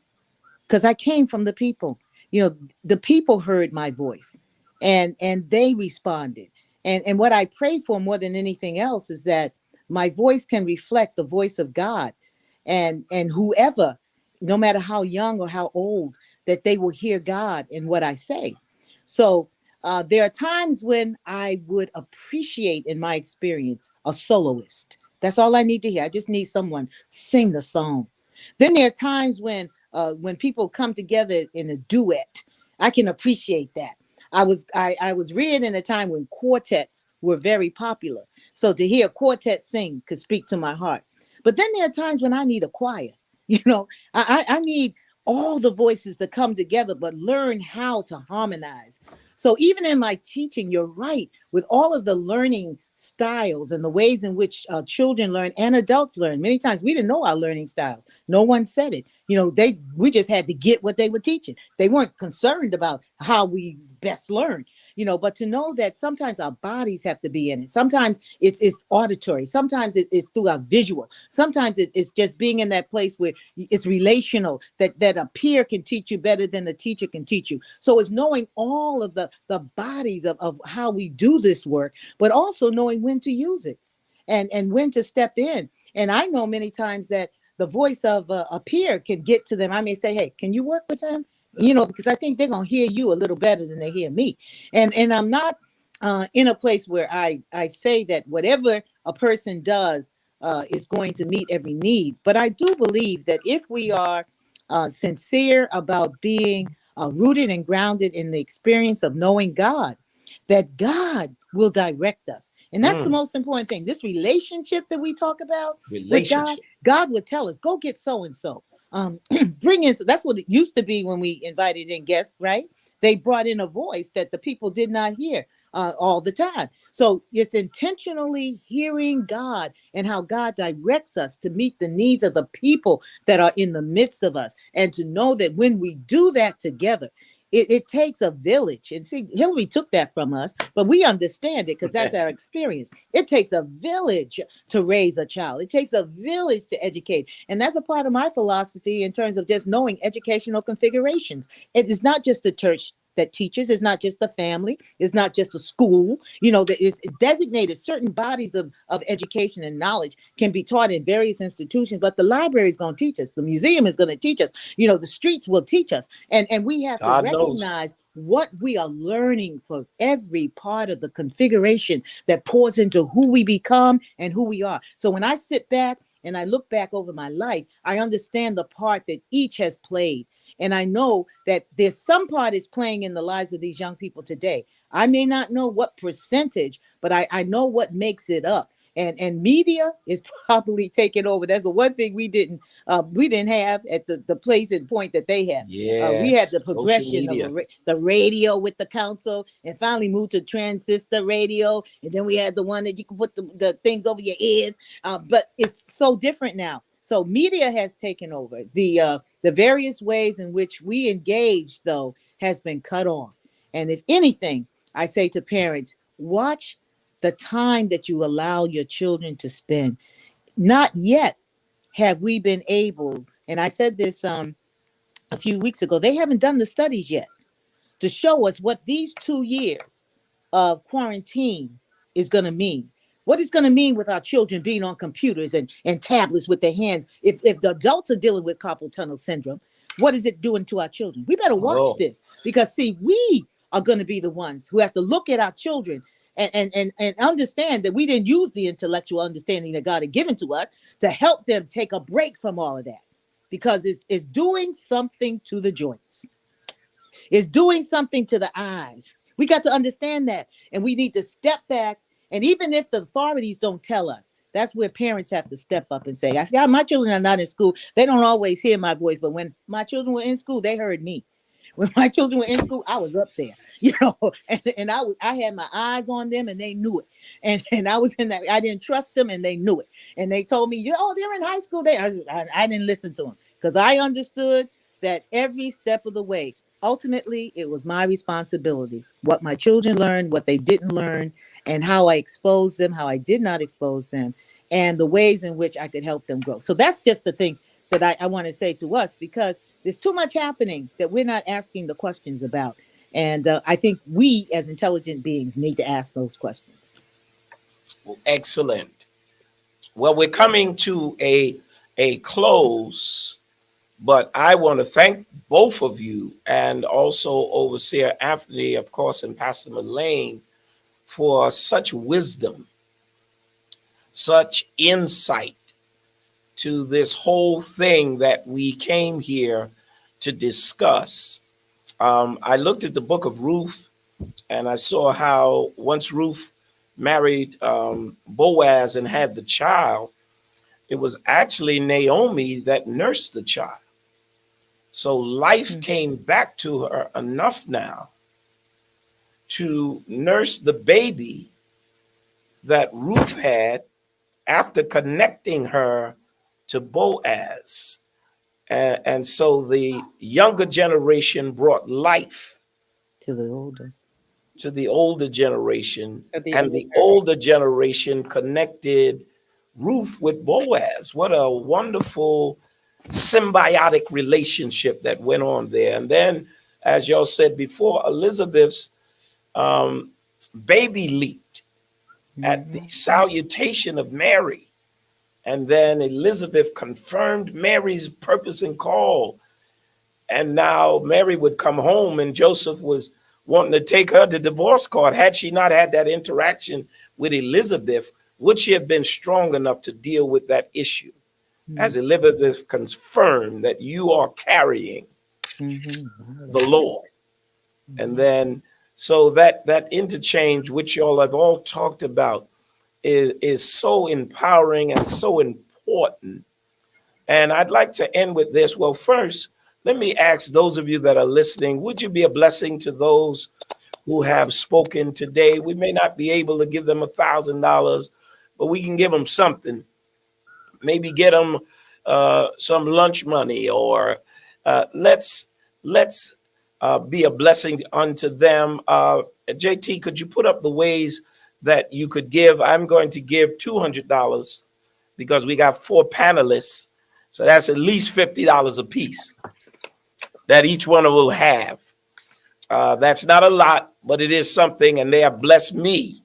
because I came from the people. The people heard my voice, and they responded. And what I pray for more than anything else is that my voice can reflect the voice of God, and whoever, no matter how young or how old, that they will hear God in what I say. So there are times when I would appreciate, in my experience, a soloist. That's all I need to hear. I just need someone sing the song. Then there are times when people come together in a duet, I can appreciate that. I was reared in a time when quartets were very popular. So to hear a quartet sing could speak to my heart. But then there are times when I need a choir. I need all the voices to come together, but learn how to harmonize. So even in my teaching, you're right, with all of the learning styles and the ways in which children learn and adults learn. Many times we didn't know our learning styles. No one said it. We just had to get what they were teaching. They weren't concerned about how we best learn. But to know that sometimes our bodies have to be in it. Sometimes it's auditory. Sometimes it's through our visual. Sometimes it's just being in that place where it's relational, that a peer can teach you better than the teacher can teach you. So it's knowing all of the bodies of how we do this work, but also knowing when to use it. and when to step in. And I know many times that the voice of a peer can get to them. I may say, hey, can you work with them? Because I think they're going to hear you a little better than they hear me. And I'm not in a place where I say that whatever a person does is going to meet every need. But I do believe that if we are sincere about being rooted and grounded in the experience of knowing God, that God will direct us. And that's the most important thing. This relationship that we talk about with God would tell us, go get so-and-so. Bring in, that's what it used to be when we invited in guests, right? They brought in a voice that the people did not hear all the time. So it's intentionally hearing God and how God directs us to meet the needs of the people that are in the midst of us. And to know that when we do that together, it takes a village. And see, Hillary took that from us, but we understand it because that's our experience. It takes a village to raise a child. It takes a village to educate. And that's a part of my philosophy in terms of just knowing educational configurations. It is not just the church that teaches, it's not just the family, it's not just a school, that is designated. Certain bodies of education and knowledge can be taught in various institutions, but the library is going to teach us, the museum is going to teach us, the streets will teach us. And we have to recognize what we are learning for every part of the configuration that pours into who we become and who we are. So when I sit back and I look back over my life, I understand the part that each has played. And I know that there's some part is playing in the lives of these young people today. I may not know what percentage, but I know what makes it up. And media is probably taking over. That's the one thing we didn't have at the place and point that they have. We had the progression of the radio with the council, and finally moved to transistor radio. And then we had the one that you can put the things over your ears. But it's so different now. So media has taken over. The various ways in which we engage, though, has been cut off. And if anything, I say to parents, watch the time that you allow your children to spend. Not yet have we been able, and I said this a few weeks ago, they haven't done the studies yet to show us what these 2 years of quarantine is going to mean. What it's going to mean with our children being on computers and tablets with their hands. If the adults are dealing with carpal tunnel syndrome, what is it doing to our children? We better watch this, because see, we are going to be the ones who have to look at our children and understand that we didn't use the intellectual understanding that God had given to us to help them take a break from all of that, because it's doing something to the joints. It's doing something to the eyes. We got to understand that, and we need to step back. And even if the authorities don't tell us, that's where parents have to step up and say, my children are not in school. They don't always hear my voice, but when my children were in school, they heard me. When my children were in school, I was up there, and I had my eyes on them, and they knew it. And I was in that, I didn't trust them, and they knew it. And they told me, they're in high school. I didn't listen to them, because I understood that every step of the way, ultimately, it was my responsibility. What my children learned, what they didn't learn, and how I exposed them, how I did not expose them, and the ways in which I could help them grow. So that's just the thing that I want to say to us, because there's too much happening that we're not asking the questions about. And I think we as intelligent beings need to ask those questions. Excellent. Well, we're coming to a close, but I want to thank both of you, and also Overseer Anthony, of course, and Pastor Mullane, for such wisdom, such insight to this whole thing that we came here to discuss. I looked at the book of Ruth, and I saw how once Ruth married Boaz and had the child, it was actually Naomi that nursed the child. So life came back to her enough now to nurse the baby that Ruth had after connecting her to Boaz. And so the younger generation brought life To the older. to the older generation, and the older generation connected Ruth with Boaz. What a wonderful symbiotic relationship that went on there. And then, as y'all said before, Elizabeth's baby leaped at the salutation of Mary. And then Elizabeth confirmed Mary's purpose and call. And now Mary would come home and Joseph was wanting to take her to divorce court. Had she not had that interaction with Elizabeth, would she have been strong enough to deal with that issue? As Elizabeth confirmed that you are carrying the Lord. And then, so that interchange, which y'all have all talked about, is so empowering and so important. And I'd like to end with this. Well, first, let me ask those of you that are listening, would you be a blessing to those who have spoken today? We may not be able to give them $1,000, but we can give them something. Maybe get them some lunch money, or let's be a blessing unto them. JT, could you put up the ways that you could give? I'm going to give $200 because we got 4 panelists. So that's at least $50 a piece that each one will have. That's not a lot, but it is something, and they have blessed me.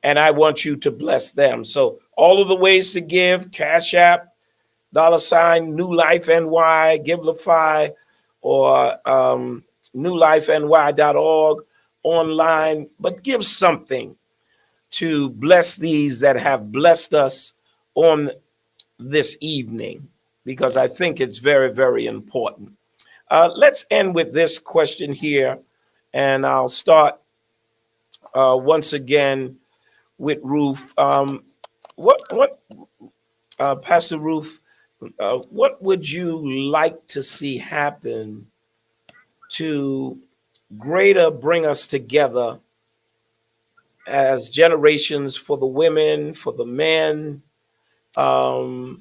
And I want you to bless them. So all of the ways to give: Cash App, $ New Life NY, Givelify, or newlifeny.org online. But give something to bless these that have blessed us on this evening, because I think it's very, very important. Let's end with this question here, and I'll start once again with Ruth. Pastor Ruth, what would you like to see happen to greater bring us together as generations, for the women, for the men, and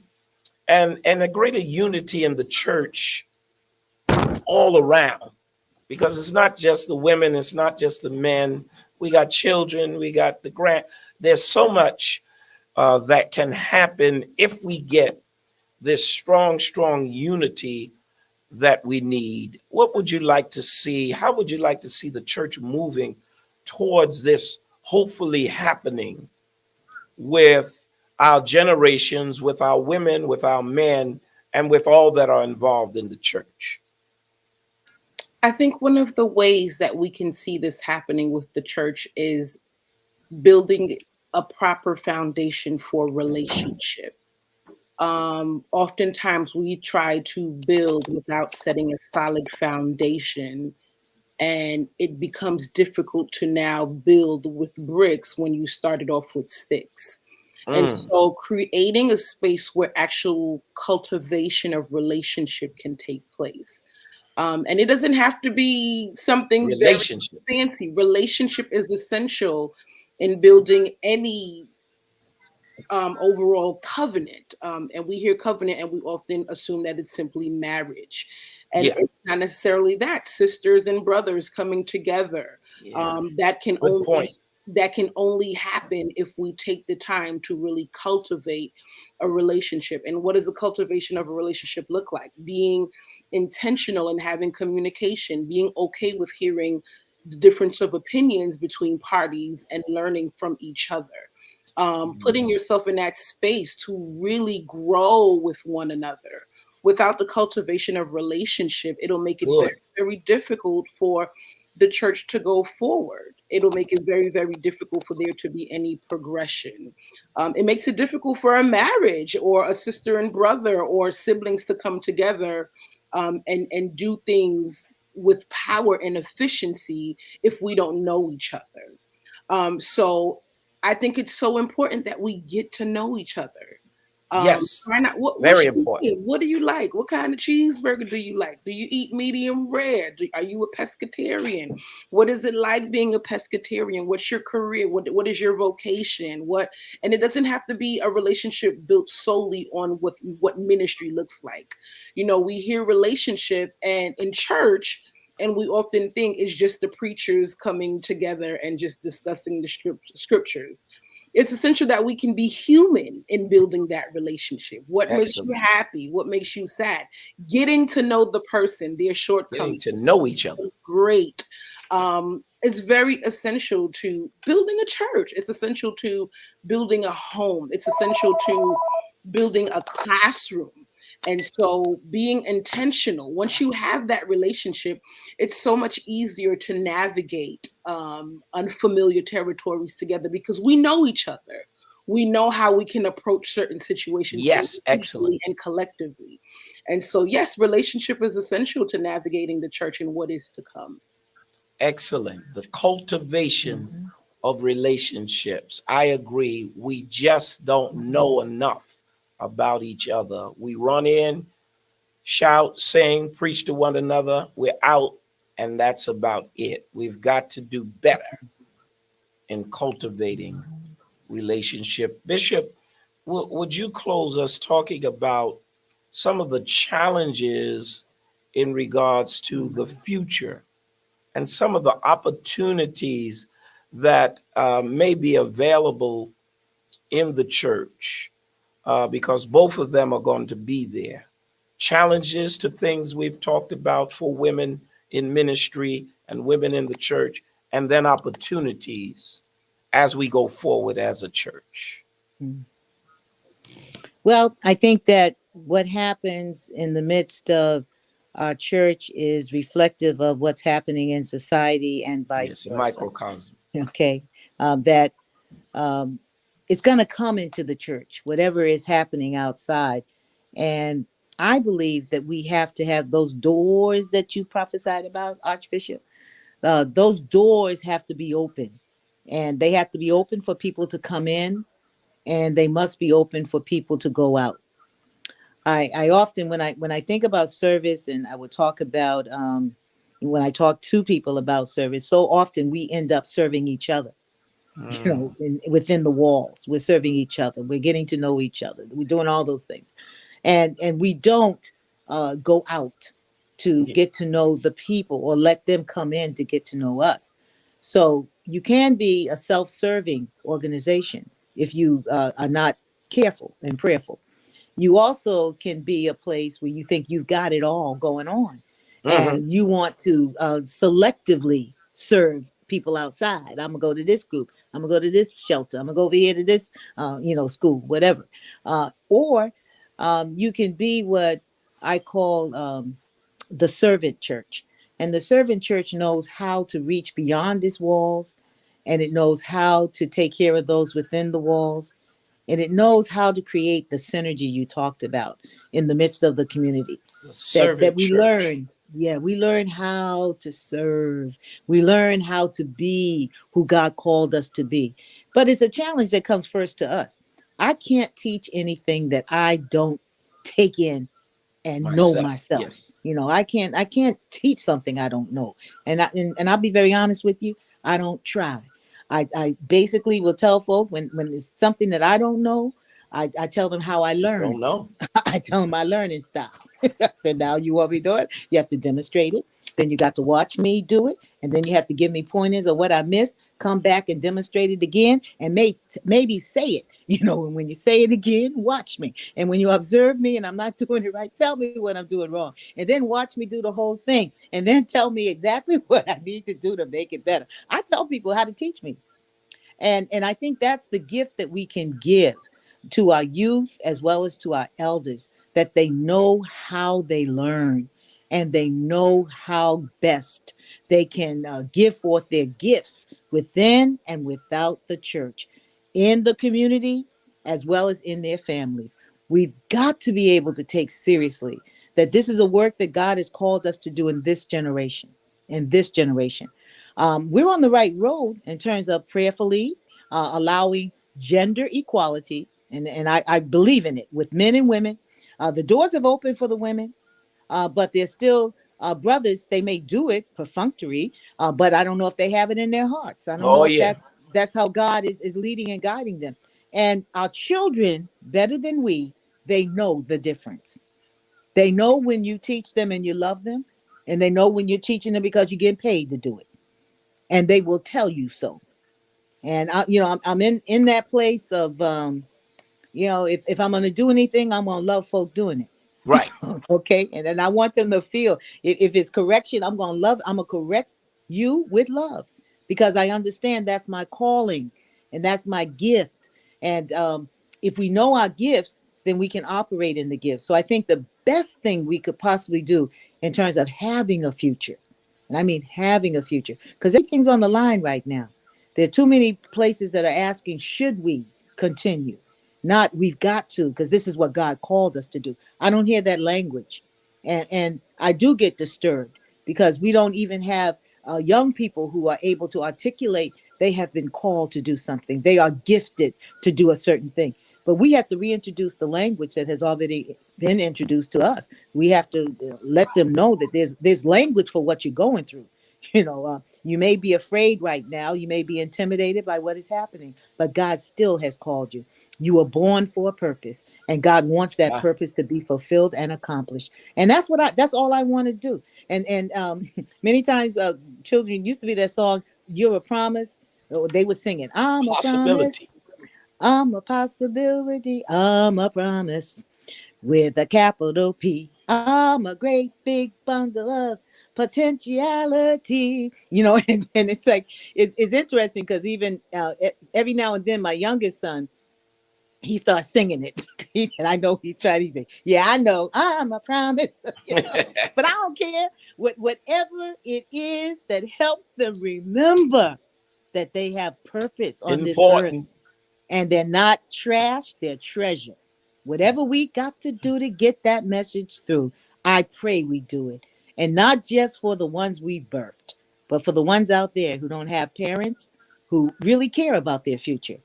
a greater unity in the church all around? Because it's not just the women, it's not just the men. We got children, we got the there's so much that can happen if we get this strong unity that we need. What would you like to see? How would you like to see the church moving towards this hopefully happening with our generations, with our women, with our men, and with all that are involved in the church? I think one of the ways that we can see this happening with the church is building a proper foundation for relationship. Oftentimes we try to build without setting a solid foundation, and it becomes difficult to now build with bricks when you started off with sticks. And so creating a space where actual cultivation of relationship can take place. And it doesn't have to be something very fancy. Relationship is essential in building any overall covenant. And we hear covenant and we often assume that it's simply marriage. And it's not necessarily that. Sisters and brothers coming together. That can only happen if we take the time to really cultivate a relationship. And what does the cultivation of a relationship look like? Being intentional and having communication, being okay with hearing the difference of opinions between parties and learning from each other. Putting yourself in that space to really grow with one another. Without the cultivation of relationship, it'll make it very, very difficult for the church to go forward. It'll make it very, very difficult for there to be any progression. It makes it difficult for a marriage or a sister and brother or siblings to come together and do things with power and efficiency if we don't know each other. So I think it's so important that we get to know each other. Very important. What do you like? What kind of cheeseburger do you like? Do you eat medium rare? Are you a pescatarian? What is it like being a pescatarian? What's your career? What is your vocation? And it doesn't have to be a relationship built solely on what ministry looks like. You know, we hear relationship and in church, and we often think it's just the preachers coming together and just discussing the scriptures. It's essential that we can be human in building that relationship. What makes you happy? What makes you sad? Getting to know the person, their shortcomings. Getting to know each other. Great. it's very essential to building a church. It's essential to building a home. It's essential to building a classroom. And so being intentional, once you have that relationship, it's so much easier to navigate unfamiliar territories together because we know each other. We know how we can approach certain situations Yes, individually excellent. and collectively. And so, yes, relationship is essential to navigating the church and what is to come. Excellent. The cultivation of relationships. I agree. We just don't know enough about each other. We run in, shout, sing, preach to one another. We're out, and that's about it. We've got to do better in cultivating relationship. Bishop, would you close us talking about some of the challenges in regards to the future and some of the opportunities that may be available in the church, because both of them are going to be there. Challenges to things we've talked about for women in ministry and women in the church, and then opportunities as we go forward as a church. Well, I think that what happens in the midst of our church is reflective of what's happening in society and vice Yes, a versa. microcosm. Okay, that it's going to come into the church, whatever is happening outside. And I believe that we have to have those doors that you prophesied about, Archbishop. Those doors have to be open, and they have to be open for people to come in, and they must be open for people to go out. I often, when I think about service, and I would talk about when I talk to people about service, so often we end up serving each other. You know, within the walls, we're serving each other. We're getting to know each other. We're doing all those things, and we don't go out to get to know the people or let them come in to get to know us. So you can be a self-serving organization if you are not careful and prayerful. You also can be a place where you think you've got it all going on, and you want to selectively serve people outside. I'm gonna go to this group. I'm gonna go to this shelter. I'm gonna go over here to this, school, whatever. Or you can be what I call the servant church. And the servant church knows how to reach beyond its walls, and it knows how to take care of those within the walls, and it knows how to create the synergy you talked about in the midst of the community. That we church. learn. Yeah, we learn how to serve. We learn how to be who God called us to be. But it's a challenge that comes first to us. I can't teach anything that I don't take in and know myself. Yes. You know, I can't teach something I don't know. And I'll be very honest with you, I don't try. I basically will tell folk when it's something that I don't know, I tell them how I learn. Don't know. I tell them my learning style. I said, now you want me to do it? You have to demonstrate it. Then you got to watch me do it. And then you have to give me pointers of what I missed, come back and demonstrate it again, and maybe say it. You know, and when you say it again, watch me. And when you observe me and I'm not doing it right, tell me what I'm doing wrong. And then watch me do the whole thing. And then tell me exactly what I need to do to make it better. I tell people how to teach me. And I think that's the gift that we can give to our youth as well as to our elders, that they know how they learn and they know how best they can give forth their gifts within and without the church, in the community as well as in their families. We've got to be able to take seriously that this is a work that God has called us to do in this generation. We're on the right road in terms of prayerfully allowing gender equality. And I believe in it with men and women. The doors have opened for the women, but there's still brothers. They may do it perfunctory, but I don't know if they have it in their hearts. I don't know if that's how God is leading and guiding them. And our children, better than we, they know the difference. They know when you teach them and you love them, and they know when you're teaching them because you're getting paid to do it. And they will tell you so. And I'm in that place of if I'm going to do anything, I'm going to love folk doing it. Right. Okay. And then I want them to feel if it's correction, I'm going to correct you with love. because I understand that's my calling and that's my gift. And if we know our gifts, then we can operate in the gifts. So I think the best thing we could possibly do in terms of having a future, and I mean having a future, because everything's on the line right now. There are too many places that are asking, should we continue? Not we've got to, because this is what God called us to do. I don't hear that language. And I do get disturbed because we don't even have young people who are able to articulate they have been called to do something. They are gifted to do a certain thing. But we have to reintroduce the language that has already been introduced to us. We have to let them know that there's language for what you're going through. You may be afraid right now. You may be intimidated by what is happening, but God still has called you. You were born for a purpose, and God wants that purpose to be fulfilled and accomplished. And that's all I want to do. And many times children used to be that song, "You're a Promise." They would sing it. I'm a promise. I'm a possibility. I'm a promise with a capital P. I'm a great big bundle of potentiality. And it's like it's interesting because even every now and then my youngest son, he starts singing it. And I know he tried. He said, "Yeah, I know. I'm a promise." But I don't care. Whatever it is that helps them remember that they have purpose on this earth, and they're not trash, they're treasure. Whatever we got to do to get that message through, I pray we do it. And not just for the ones we've birthed, but for the ones out there who don't have parents who really care about their future.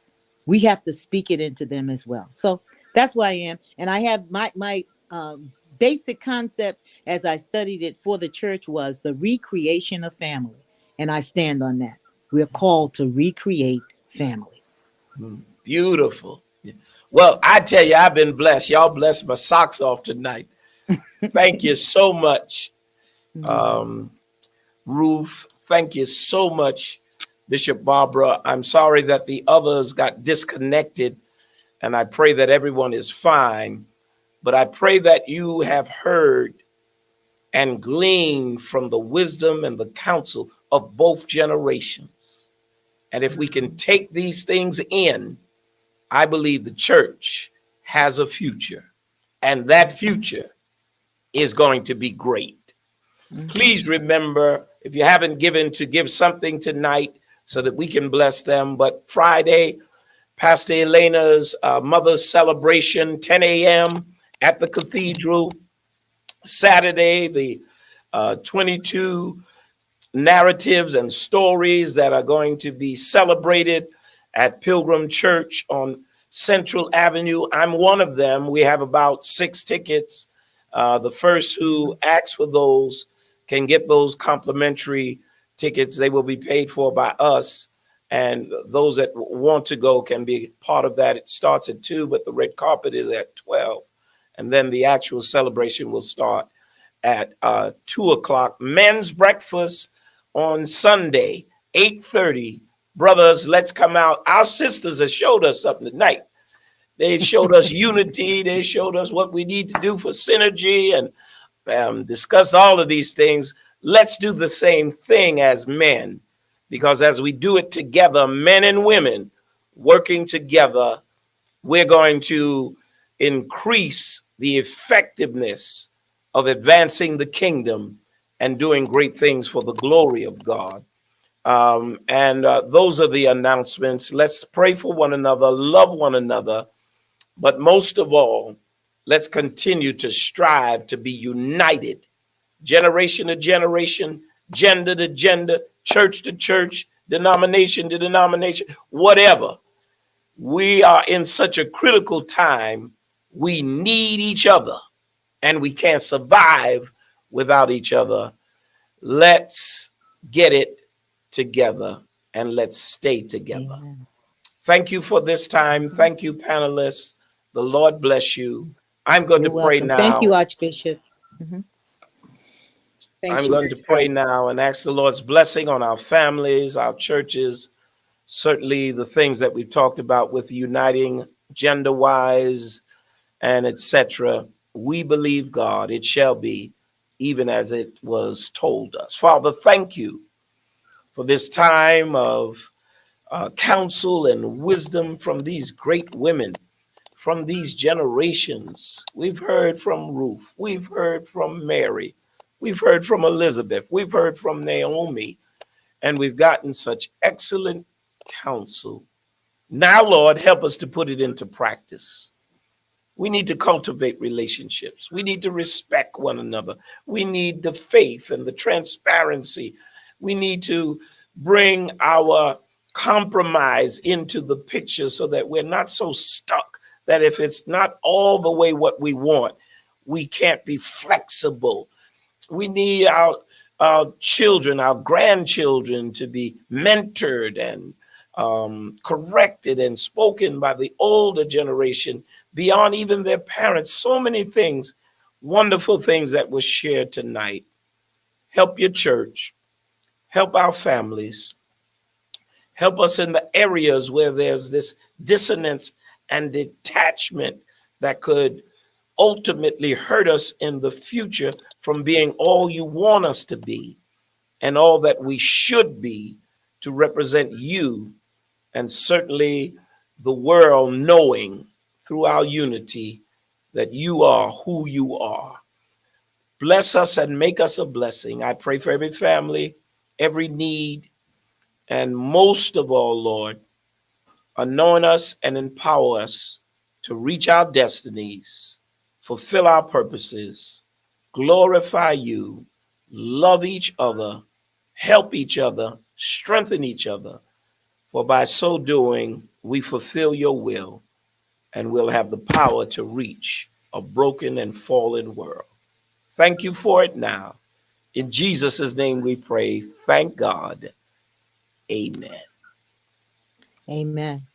We have to speak it into them as well. So that's where I am. And I have my basic concept as I studied it for the church was the recreation of family. And I stand on that. We're called to recreate family. Beautiful. Well, I tell you, I've been blessed. Y'all blessed my socks off tonight. Thank you so much, Ruth. Thank you so much, Bishop Barbara. I'm sorry that the others got disconnected, and I pray that everyone is fine. But I pray that you have heard and gleaned from the wisdom and the counsel of both generations. And if we can take these things in, I believe the church has a future, and that future is going to be great. Please remember, if you haven't given, to give something tonight so that we can bless them. But Friday, Pastor Elena's mother's celebration, 10 a.m. at the cathedral. Saturday, the 22 narratives and stories that are going to be celebrated at Pilgrim Church on Central Avenue. I'm one of them. We have about 6 tickets. The first who asks for those can get those complimentary tickets. They will be paid for by us. And those that want to go can be part of that. It starts at 2, but the red carpet is at 12. And then the actual celebration will start at 2 o'clock. Men's breakfast on Sunday, 8:30. Brothers, let's come out. Our sisters have showed us something tonight. They showed us unity. They showed us what we need to do for synergy and discuss all of these things. Let's do the same thing as men, because as we do it together, men and women working together, we're going to increase the effectiveness of advancing the kingdom and doing great things for the glory of God. Those are the announcements. Let's pray for one another, love one another, but most of all, let's continue to strive to be united, generation to generation, gender to gender, church to church, denomination to denomination, whatever. We are in such a critical time. We need each other, and we can't survive without each other. Let's get it together, and let's stay together. Amen. Thank you for this time. Thank you, panelists. The Lord bless you. I'm going You're to pray welcome. now. Thank you, Archbishop. I'm going to pray now and ask the Lord's blessing on our families, our churches, certainly the things that we've talked about with uniting gender-wise and etc. We believe God, it shall be even as it was told us. Father, thank you for this time of counsel and wisdom from these great women, from these generations. We've heard from Ruth. We've heard from Mary. We've heard from Elizabeth. We've heard from Naomi. And we've gotten such excellent counsel. Now, Lord, help us to put it into practice. We need to cultivate relationships. We need to respect one another. We need the faith and the transparency. We need to bring our compromise into the picture so that we're not so stuck that if it's not all the way what we want, we can't be flexible. We need our children, our grandchildren to be mentored and corrected and spoken by the older generation beyond even their parents. So many things, wonderful things that were shared tonight. Help your church, help our families, help us in the areas where there's this dissonance and detachment that could ultimately hurt us in the future from being all you want us to be and all that we should be to represent you, and certainly the world knowing through our unity that you are who you are. Bless us and make us a blessing. I pray for every family, every need, and most of all, Lord, anoint us and empower us to reach our destinies, fulfill our purposes, glorify you, love each other, help each other, strengthen each other. For by so doing, we fulfill your will and we'll have the power to reach a broken and fallen world. Thank you for it now. In Jesus' name we pray. Thank God. Amen. Amen.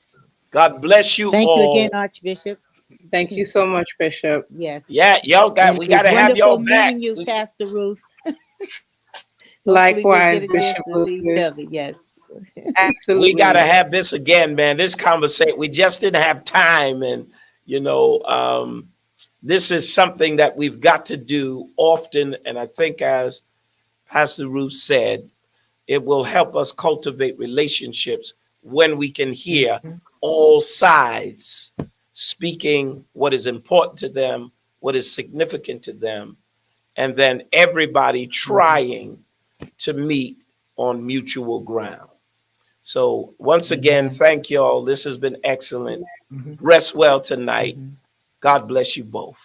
God bless you Thank all. you again, Archbishop. Thank you so much, Bishop. Yes. Yeah, And we it got was to have y'all wonderful back. meeting you, Pastor Ruth. Hopefully Likewise, we'll get a chance Bishop to see each Lucas. other. Yes. Absolutely. We got to have this again, man. This conversation, we just didn't have time. And, this is something that we've got to do often. And I think, as Pastor Ruth said, it will help us cultivate relationships when we can hear all sides speaking what is important to them, what is significant to them, and then everybody trying to meet on mutual ground. So once again, thank you all. This has been excellent. Rest well tonight. God bless you both.